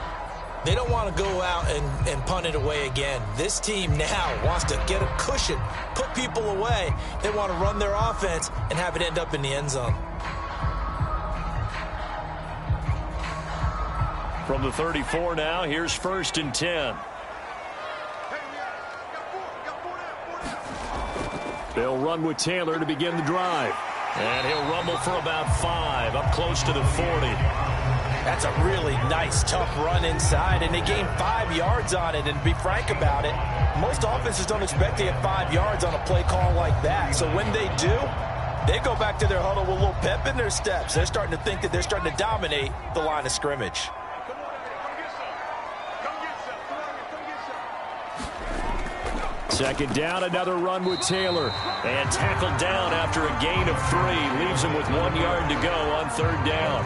They don't want to go out and punt it away again. This team now wants to get a cushion, put people away. They want to run their offense and have it end up in the end zone. From the 34 now, here's 1st and 10. They'll run with Taylor to begin the drive. And he'll rumble for about 5, up close to the 40. That's a really nice, tough run inside, and they gained 5 yards on it. And to be frank about it, most offenses don't expect to get 5 yards on a play call like that. So when they do, they go back to their huddle with a little pep in their steps. They're starting to think that they're starting to dominate the line of scrimmage. Second down, another run with Taylor. And tackled down after a gain of 3. Leaves him with 1 yard to go on 3rd down.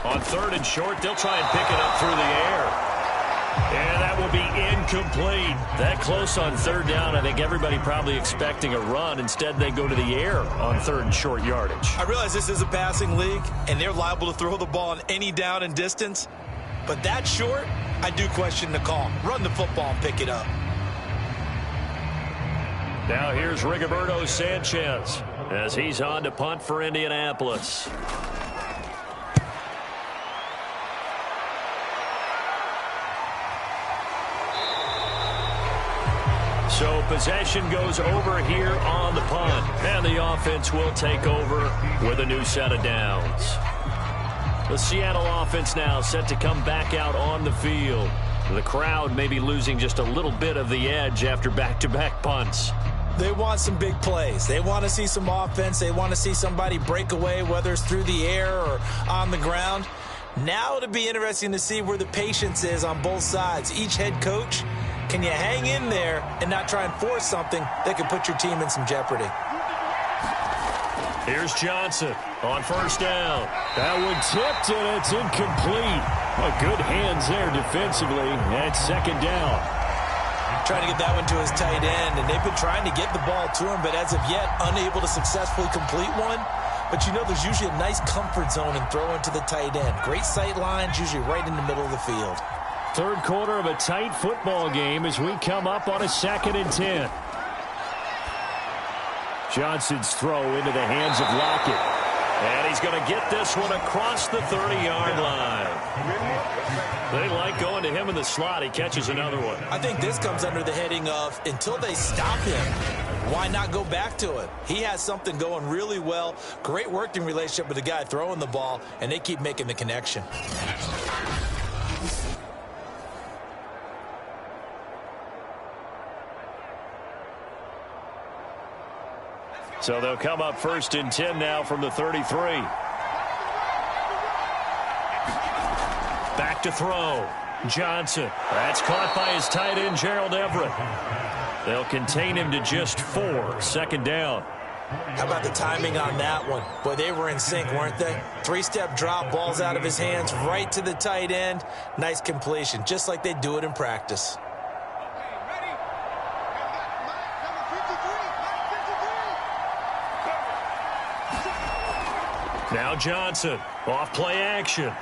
On 3rd and short, they'll try and pick it up through the air. And that will be incomplete. That close on 3rd down. I think everybody probably expecting a run. Instead, they go to the air on 3rd and short yardage. I realize this is a passing league, and they're liable to throw the ball on any down and distance. But that short, I do question the call. Run the football and pick it up. Now here's Rigoberto Sanchez as he's on to punt for Indianapolis. So possession goes over here on the punt. And the offense will take over with a new set of downs. The Seattle offense now set to come back out on the field. The crowd may be losing just a little bit of the edge after back-to-back punts. They want some big plays. They want to see some offense. They want to see somebody break away, whether it's through the air or on the ground. Now it'll be interesting to see where the patience is on both sides. Each head coach, can you hang in there and not try and force something that could put your team in some jeopardy? Here's Johnson on 1st down. That one tipped, and it's incomplete. Well, good hands there defensively at 2nd down. Trying to get that one to his tight end, and they've been trying to get the ball to him, but as of yet, unable to successfully complete one. But you know there's usually a nice comfort zone in throwing to the tight end. Great sight lines, usually right in the middle of the field. Third quarter of a tight football game as we come up on a 2nd and 10. Johnson's throw into the hands of Lockett. And he's going to get this one across the 30-yard line. They like going to him in the slot. He catches another one. I think this comes under the heading of until they stop him, why not go back to it? He has something going really well. Great working relationship with the guy throwing the ball, and they keep making the connection. So they'll come up 1st and 10 now from the 33. Back to throw. Johnson. That's caught by his tight end, Gerald Everett. They'll contain him to just 4. 2nd down. How about the timing on that one? Boy, they were in sync, weren't they? 3-step drop, balls out of his hands, right to the tight end. Nice completion, just like they do it in practice. Now Johnson, off play action.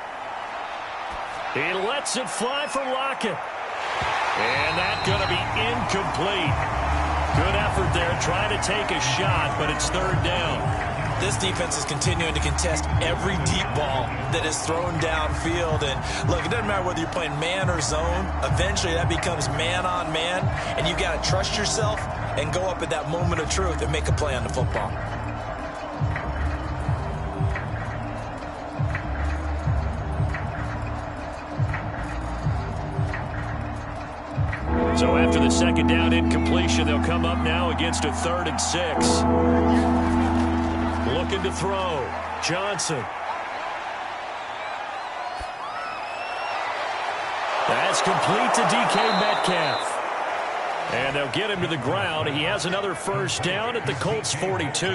He lets it fly for Lockett. And that's going to be incomplete. Good effort there trying to take a shot, but it's 3rd down. This defense is continuing to contest every deep ball that is thrown downfield. And look, it doesn't matter whether you're playing man or zone. Eventually that becomes man on man. And you've got to trust yourself and go up at that moment of truth and make a play on the football. So after the 2nd down incompletion, they'll come up now against a 3rd and 6. Looking to throw. Johnson. That's complete to DK Metcalf. And they'll get him to the ground. He has another 1st down at the Colts 42.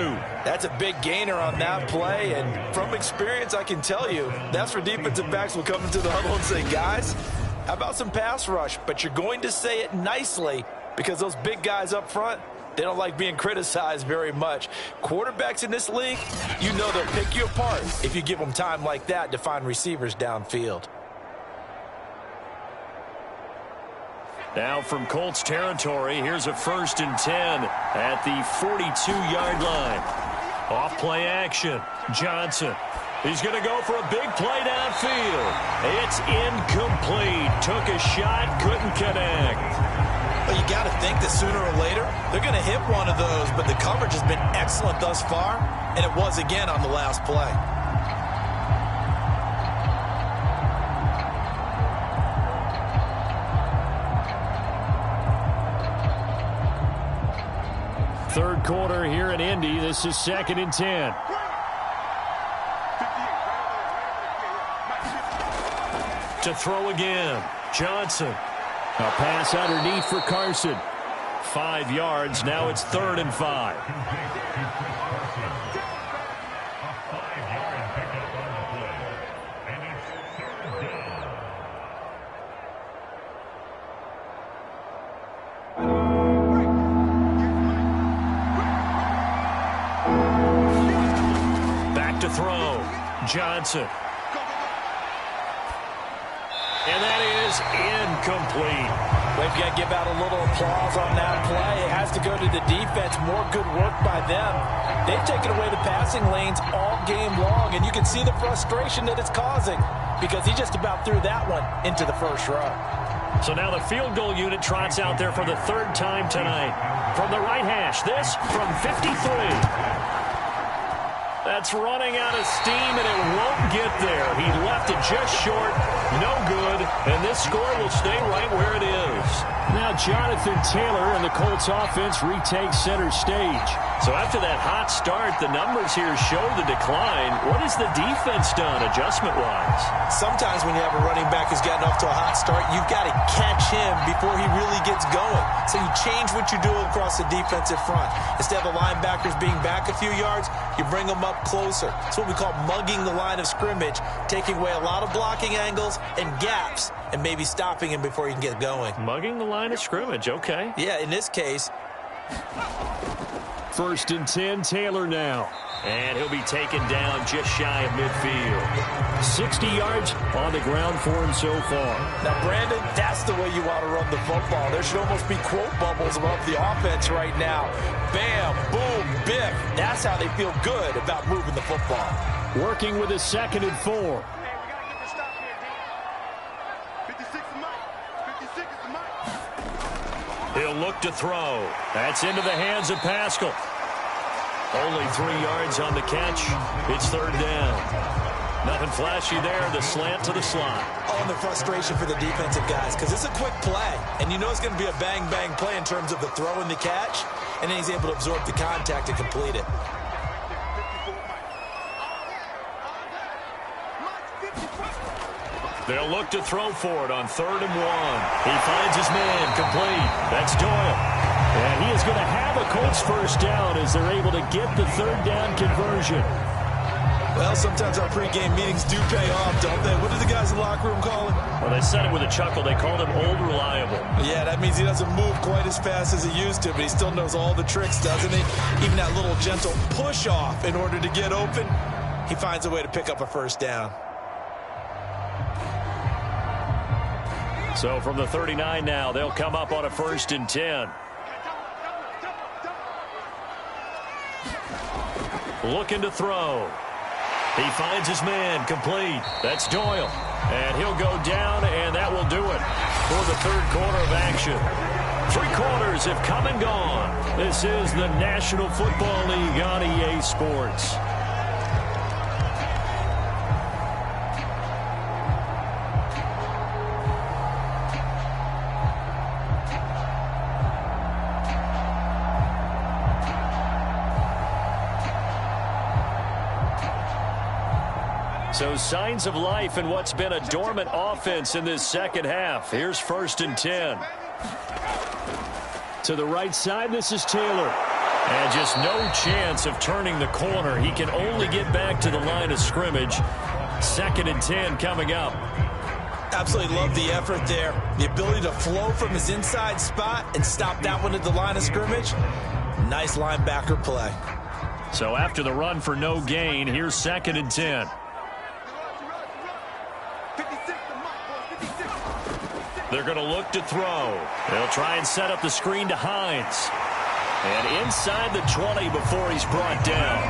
That's a big gainer on that play. And from experience, I can tell you, that's where defensive backs will come into the huddle and say, guys, how about some pass rush? But you're going to say it nicely because those big guys up front, they don't like being criticized very much. Quarterbacks in this league, you know they'll pick you apart if you give them time like that to find receivers downfield. Now from Colts territory, here's a 1st and 10 at the 42-yard line. Off play action. Johnson. He's going to go for a big play downfield. It's incomplete. Took a shot, couldn't connect. Well, you got to think that sooner or later, they're going to hit one of those, but the coverage has been excellent thus far, and it was again on the last play. Third quarter here in Indy. This is 2nd and 10. To throw again. Johnson. A pass underneath for Carson. 5 yards. Now it's 3rd and 5. Back to throw. Johnson. And that is incomplete. We've got to give out a little applause on that play. It has to go to the defense. More good work by them. They've taken away the passing lanes all game long, and you can see the frustration that it's causing because he just about threw that one into the first row. So now the field goal unit trots out there for the 3rd time tonight. From the right hash, this from 53. That's running out of steam, and it won't get there. He left it just short. No good. And this score will stay right where it is. Now Jonathan Taylor and the Colts offense retake center stage. So after that hot start, the numbers here show the decline. What has the defense done adjustment-wise? Sometimes when you have a running back who's gotten off to a hot start, you've got to catch him before he really gets going. So you change what you do across the defensive front. Instead of the linebackers being back a few yards, you bring them up step closer. It's what we call mugging the line of scrimmage, taking away a lot of blocking angles and gaps, and maybe stopping him before he can get going. Mugging the line of scrimmage, okay. Yeah, in this case. 1st and 10, Taylor now. And he'll be taken down just shy of midfield. 60 yards on the ground for him so far. Now, Brandon, that's the way you want to run the football. There should almost be quote bubbles above the offense right now. Bam, boom, biff. That's how they feel good about moving the football. Working with a 2nd and 4. He'll look to throw. That's into the hands of Pascal. Only 3 yards on the catch. It's 3rd down. Nothing flashy there. The slant to the slot. Oh, and the frustration for the defensive guys, because it's a quick play. And you know it's going to be a bang-bang play in terms of the throw and the catch. And then he's able to absorb the contact and complete it. They'll look to throw for it on 3rd and 1. He finds his man complete. That's Doyle. And he is going to have a Colts 1st down as they're able to get the 3rd down conversion. Well, sometimes our pregame meetings do pay off, don't they? What do the guys in the locker room call him? Well, they said it with a chuckle. They called him Old Reliable. Yeah, that means he doesn't move quite as fast as he used to, but he still knows all the tricks, doesn't he? Even that little gentle push-off in order to get open, he finds a way to pick up a 1st down. So from the 39 now, they'll come up on a 1st and 10. Looking to throw. He finds his man complete. That's Doyle. And he'll go down, and that will do it for the 3rd quarter of action. 3 quarters have come and gone. This is the National Football League on EA Sports. So signs of life in what's been a dormant offense in this 2nd half. Here's 1st and 10. To the right side, this is Taylor. And just no chance of turning the corner. He can only get back to the line of scrimmage. 2nd and 10 coming up. Absolutely love the effort there. The ability to flow from his inside spot and stop that one at the line of scrimmage. Nice linebacker play. So after the run for no gain, here's 2nd and 10. They're going to look to throw. They'll try and set up the screen to Hines. And inside the 20 before he's brought down.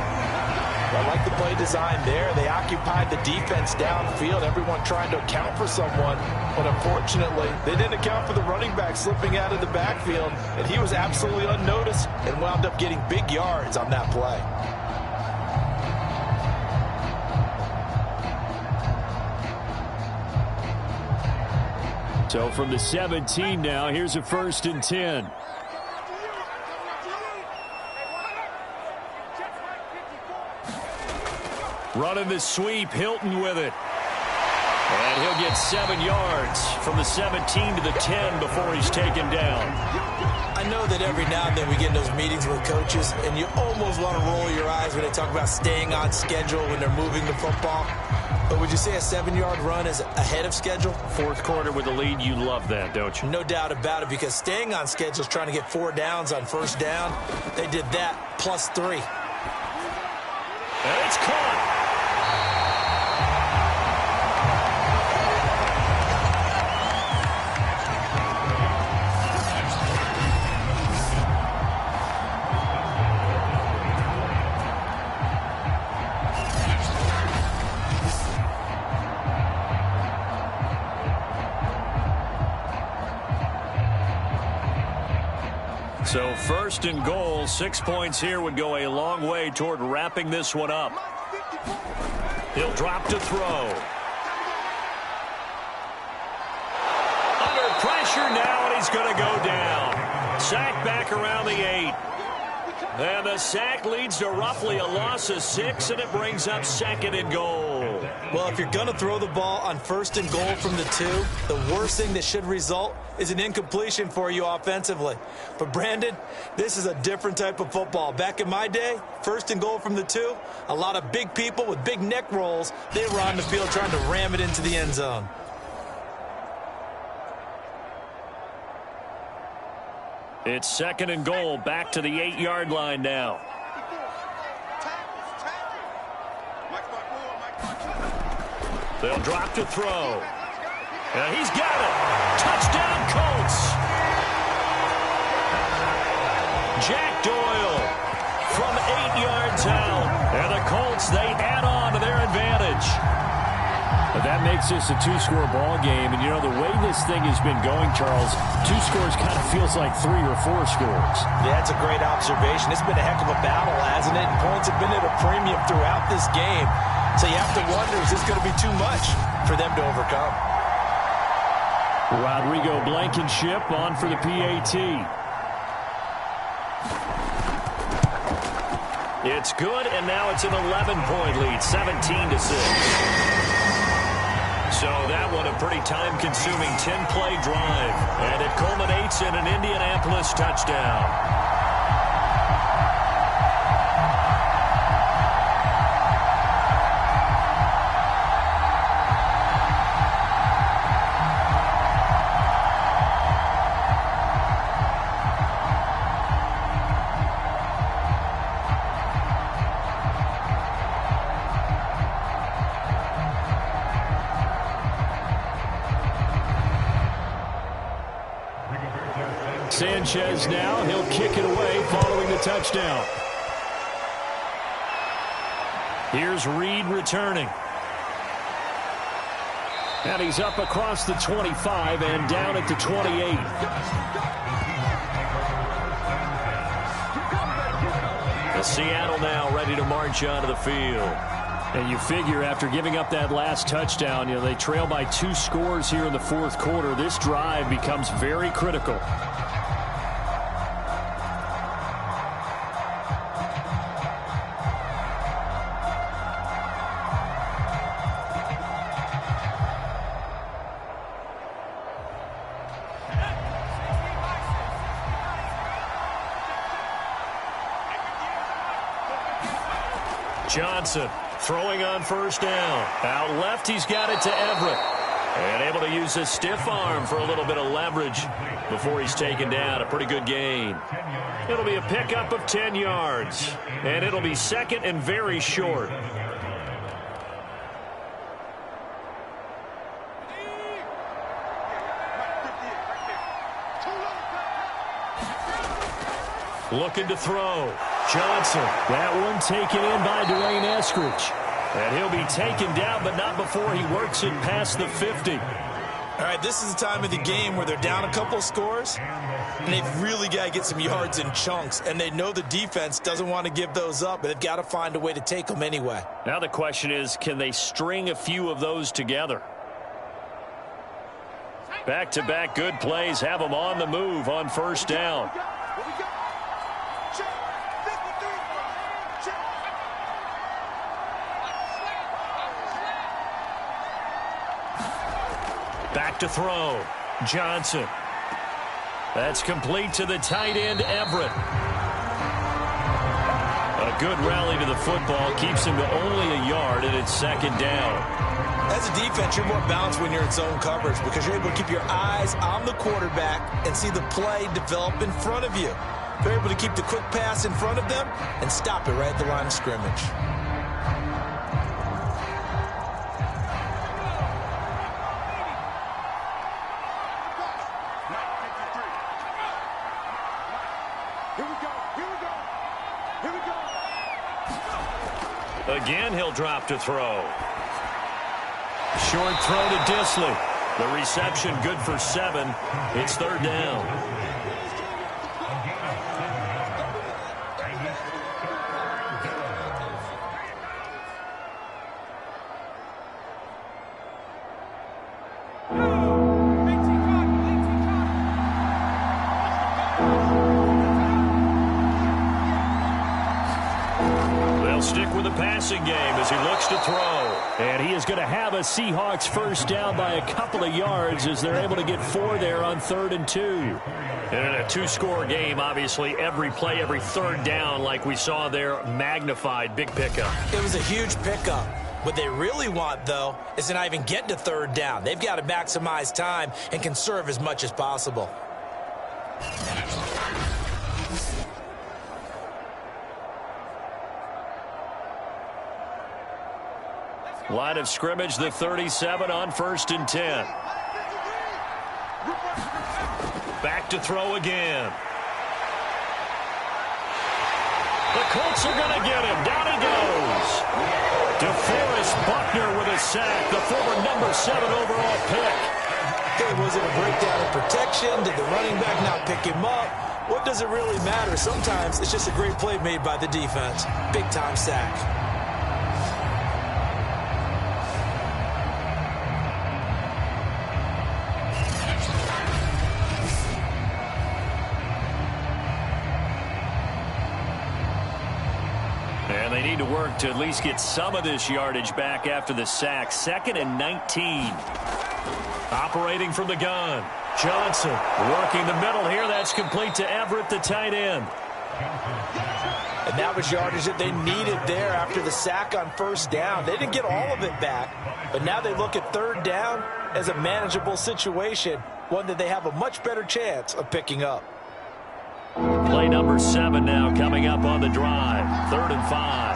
I like the play design there. They occupied the defense downfield. Everyone trying to account for someone. But unfortunately, they didn't account for the running back slipping out of the backfield. And he was absolutely unnoticed and wound up getting big yards on that play. So from the 17 now, here's a 1st and 10. Running the sweep, Hilton with it. And he'll get 7 yards from the 17 to the 10 before he's taken down. I know that every now and then we get in those meetings with coaches, and you almost want to roll your eyes when they talk about staying on schedule when they're moving the football. But would you say a 7-yard run is ahead of schedule? 4th quarter with the lead, you love that, don't you? No doubt about it, because staying on schedule is trying to get 4 downs on 1st down. They did that plus 3. And it's caught. So 1st and goal, 6 points here would go a long way toward wrapping this one up. He'll drop to throw. Under pressure now, and he's going to go down. Sack back around the 8. And the sack leads to roughly a loss of 6, and it brings up 2nd and goal. Well, if you're going to throw the ball on 1st and goal from the 2, the worst thing that should result is an incompletion for you offensively. But, Brandon, this is a different type of football. Back in my day, 1st and goal from the 2, a lot of big people with big neck rolls, they were on the field trying to ram it into the end zone. It's 2nd and goal, back to the 8-yard line now. They'll drop to throw. And he's got it. Touchdown, Colts. Jack Doyle from 8 yards out. And the Colts, they add on to their advantage. But that makes this a 2-score ball game. And, you know, the way this thing has been going, Charles, 2 scores kind of feels like 3 or 4 scores. Yeah, that's a great observation. It's been a heck of a battle, hasn't it? And points have been at a premium throughout this game. So you have to wonder, is this going to be too much for them to overcome? Rodrigo Blankenship on for the PAT. It's good, and now it's an 11-point lead, 17-6. So that one a pretty time-consuming 10-play drive, and it culminates in an Indianapolis touchdown. Sanchez now, he'll kick it away following the touchdown. Here's Reed returning. And he's up across the 25 and down at the 28. Seattle now ready to march onto the field. And you figure after giving up that last touchdown, you know, they trail by 2 scores here in the 4th quarter. This drive becomes very critical. Johnson throwing on 1st down. Out left, he's got it to Everett. And able to use his stiff arm for a little bit of leverage before he's taken down. A pretty good gain. It'll be a pickup of 10 yards. And it'll be 2nd and very short. Looking to throw. Johnson. That one taken in by Dwayne Eskridge. And he'll be taken down, but not before he works it past the 50. All right, this is the time of the game where they're down a couple of scores, and they've really got to get some yards in chunks, and they know the defense doesn't want to give those up, but they've got to find a way to take them anyway. Now the question is, can they string a few of those together? Back-to-back good plays have them on the move on 1st down. Back to throw. Johnson. That's complete to the tight end, Everett. A good rally to the football keeps him to only a yard, and it's 2nd down. As a defense, you're more balanced when you're in zone coverage because you're able to keep your eyes on the quarterback and see the play develop in front of you. You're able to keep the quick pass in front of them and stop it right at the line of scrimmage. Again, he'll drop to throw. Short throw to Disley. The reception good for 7. It's 3rd down. Stick with the passing game as he looks to throw. And he is going to have a Seahawks first down by a couple of yards as they're able to get 4 there on 3rd and 2. And in a 2-score game, obviously, every play, every third down, like we saw there, magnified. Big pickup. It was a huge pickup. What they really want, though, is to not even get to 3rd down. They've got to maximize time and conserve as much as possible. Line of scrimmage, the 37 on 1st and 10. Back to throw again. The Colts are going to get him. Down he goes. DeForest Buckner with a sack, the former number 7 overall pick. Hey, was it a breakdown in protection? Did the running back not pick him up? What does it really matter? Sometimes it's just a great play made by the defense. Big-time sack. And they need to work to at least get some of this yardage back after the sack. 2nd and 19. Operating from the gun. Johnson working the middle here. That's complete to Everett, the tight end. And that was yardage that they needed there after the sack on 1st down. They didn't get all of it back, but now they look at 3rd down as a manageable situation, one that they have a much better chance of picking up. Play number 7 now coming up on the drive. 3rd and 5.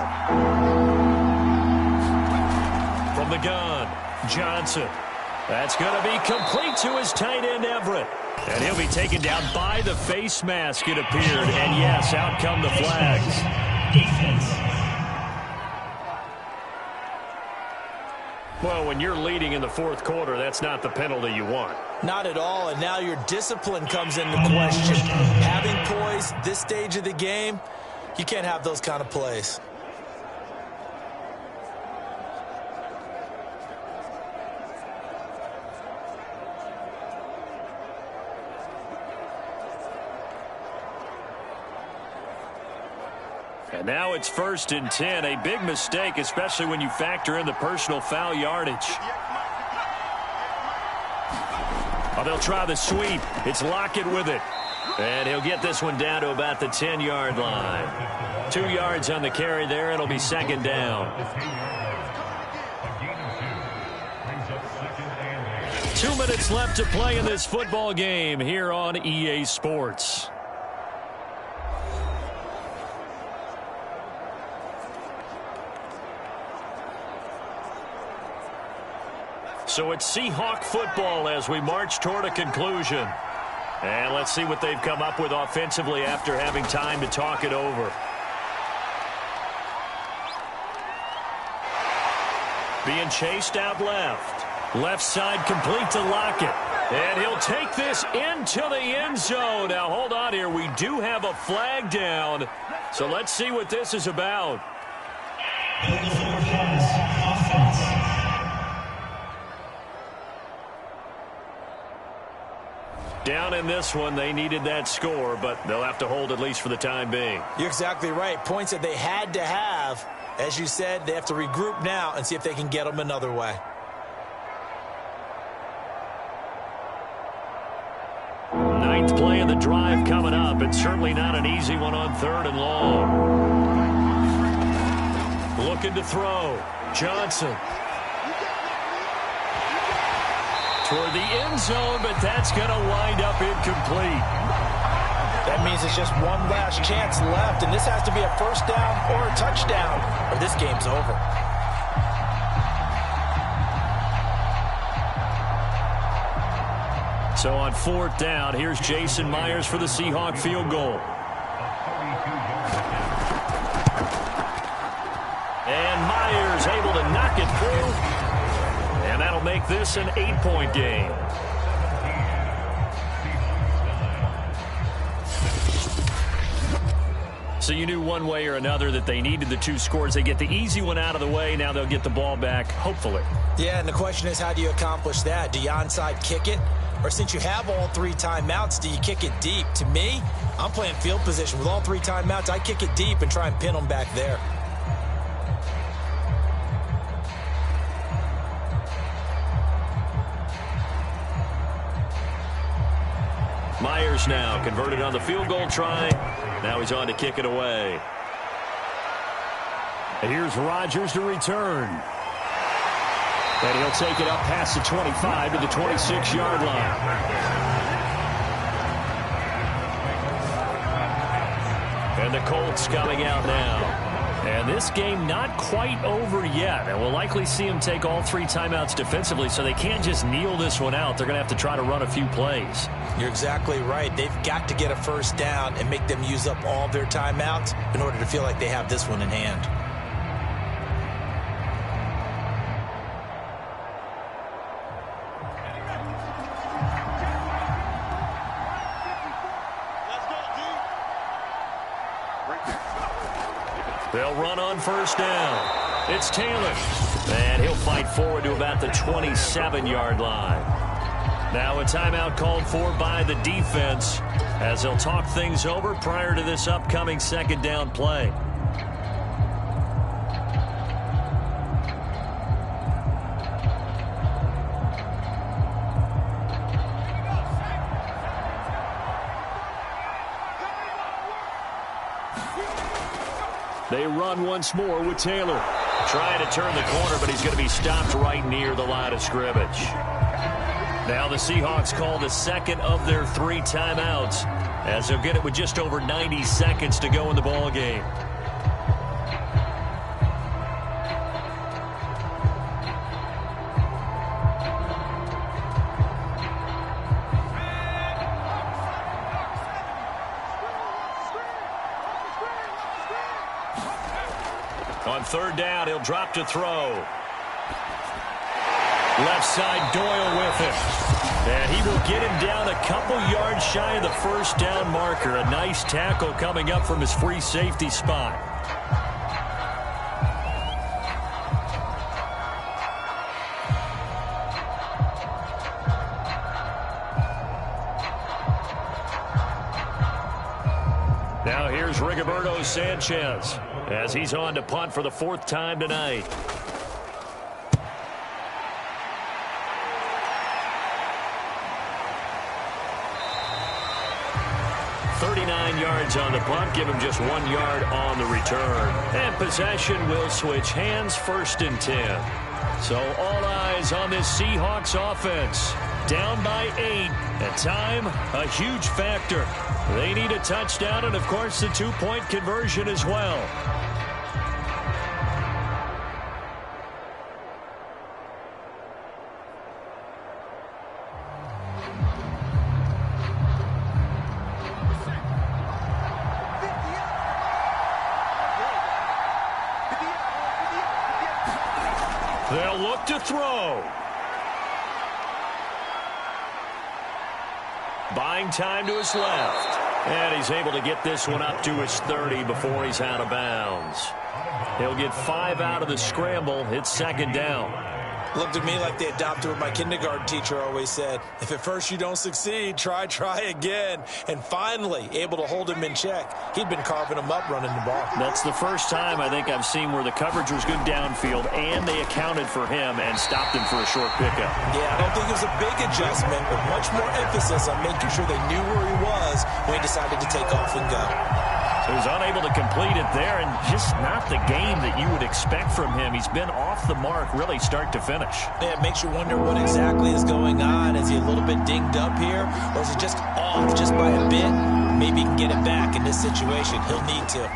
From the gun, Johnson. That's going to be complete to his tight end, Everett. And he'll be taken down by the face mask, it appeared. And, yes, out come the flags. Well, when you're leading in the 4th quarter, that's not the penalty you want. Not at all, and now your discipline comes into question. Having poise this stage of the game, you can't have those kind of plays. And now it's 1st and 10. A big mistake, especially when you factor in the personal foul yardage. Oh, they'll try the sweep. It's Lockett with it. And he'll get this one down to about the 10-yard line. 2 yards on the carry there. It'll be 2nd down. 2 minutes left to play in this football game here on EA Sports. So it's Seahawk football as we march toward a conclusion. And let's see what they've come up with offensively after having time to talk it over. Being chased out left. Left side complete to Lockett. And he'll take this into the end zone. Now, hold on here. We do have a flag down. So let's see what this is about. Down in this one, they needed that score, but they'll have to hold at least for the time being. You're exactly right. Points that they had to have. As you said, they have to regroup now and see if they can get them another way. Ninth play of the drive coming up. It's certainly not an easy one on 3rd and long. Looking to throw. Johnson. Toward the end zone, but that's going to wind up incomplete. That means it's just one last chance left, and this has to be a 1st down or a touchdown, or this game's over. So on 4th down, here's Jason Myers for the Seahawk field goal. And Myers able to knock it through. And that'll make this an 8-point game. So you knew one way or another that they needed the 2 scores. They get the easy one out of the way. Now they'll get the ball back, hopefully. Yeah, and the question is, how do you accomplish that? Do you onside kick it? Or since you have all 3 timeouts, do you kick it deep? To me, I'm playing field position. With all 3 timeouts, I kick it deep and try and pin them back there. first now. Converted on the field goal try. Now he's on to kick it away. And here's Rodgers to return. And he'll take it up past the 25 to the 26-yard line. And the Colts coming out now. And this game not quite over yet. And we'll likely see him take all 3 timeouts defensively, so they can't just kneel this one out. They're going to have to try to run a few plays. You're exactly right. They've got to get a first down and make them use up all their timeouts in order to feel like they have this one in hand. They'll run on first down. It's Taylor. And he'll fight forward to about the 27-yard line. Now a timeout called for by the defense as they'll talk things over prior to this upcoming second down play. They run once more with Taylor. Trying to turn the corner, but he's going to be stopped right near the line of scrimmage. Now the Seahawks call the second of their 3 timeouts as they'll get it with just over 90 seconds to go in the ball game. On third down, he'll drop to throw. Left side, Doyle with it. And he will get him down a couple yards shy of the first down marker. A nice tackle coming up from his free safety spot. Now here's Rigoberto Sanchez as he's on to punt for the 4th time tonight. Yards on the punt, give him just 1 yard on the return. And possession will switch hands, 1st and 10. So all eyes on this Seahawks offense. Down by 8, and time a huge factor. They need a touchdown and, of course, the 2-point conversion as well. They'll look to throw. Buying time to his left. And he's able to get this one up to his 30 before he's out of bounds. He'll get 5 out of the scramble. It's second down. Looked at me like they adopted what my kindergarten teacher always said. If at first you don't succeed, try again. And finally, able to hold him in check. He'd been carving him up running the ball. That's the first time I think I've seen where the coverage was good downfield and they accounted for him and stopped him for a short pickup. Yeah, I don't think it was a big adjustment, but much more emphasis on making sure they knew where he was when he decided to take off and go. He was unable to complete it there, and just not the game that you would expect from him. He's been off the mark really start to finish. Yeah, it makes you wonder what exactly is going on. Is he a little bit dinged up here, or is he just off just by a bit? Maybe he can get it back in this situation. He'll need to.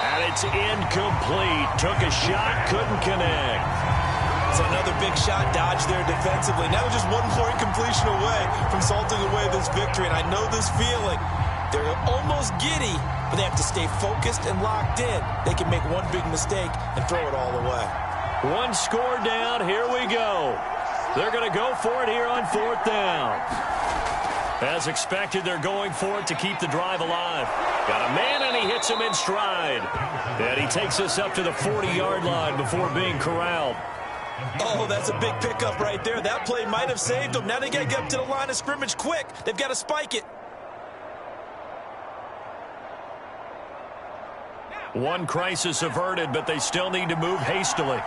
And it's incomplete. Took a shot, couldn't connect. So another big shot dodged there defensively. Now just 1 more incompletion away from salting away this victory. And I know this feeling. They're almost giddy, but they have to stay focused and locked in. They can make one big mistake and throw it all away. 1 score down. Here we go. They're going to go for it here on 4th down. As expected, they're going for it to keep the drive alive. Got a man, and he hits him in stride. And he takes us up to the 40-yard line before being corralled. Oh, that's a big pickup right there. That play might have saved them. Now they got to get up to the line of scrimmage quick. They've got to spike it. 1 crisis averted, but they still need to move hastily.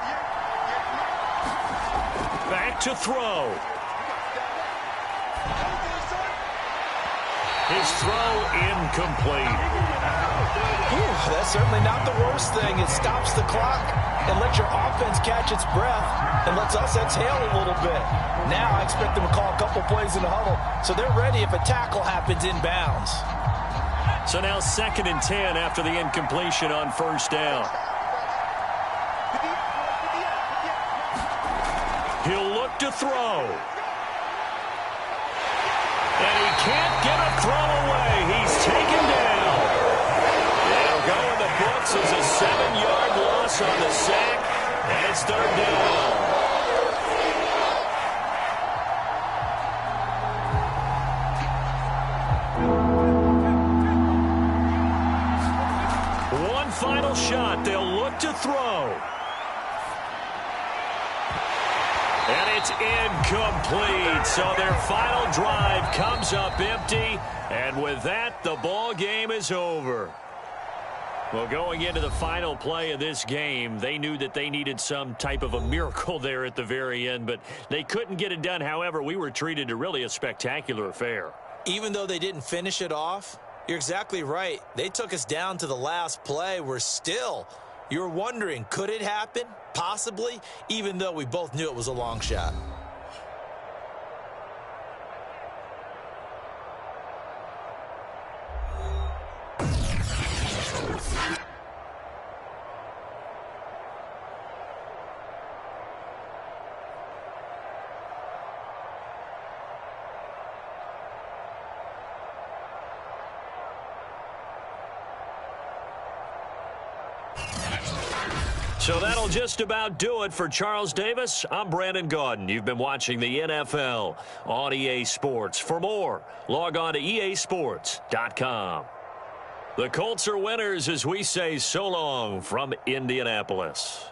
Back to throw. His throw incomplete. That's certainly not the worst thing. It stops the clock and lets your offense catch its breath and lets us exhale a little bit. Now I expect them to call a couple plays in the huddle so they're ready if a tackle happens inbounds. So now 2nd and 10 after the incompletion on first down. He'll look to throw. And he can't get a throw away. He's taken down. It'll go in the books as a 7-yard loss on the sack. And it's 3rd down. One final shot. They'll look to throw. And it's incomplete. So their final drive comes up empty. And with that, the ball game is over. Well, going into the final play of this game, they knew that they needed some type of a miracle there at the very end, but they couldn't get it done. However, we were treated to really a spectacular affair. Even though they didn't finish it off, you're exactly right. They took us down to the last play. We're still, you're wondering, could it happen? Possibly, even though we both knew it was a long shot. So that'll just about do it for Charles Davis. I'm Brandon Gaudin. You've been watching the NFL on EA Sports. For more, log on to easports.com. The Colts are winners as we say so long from Indianapolis.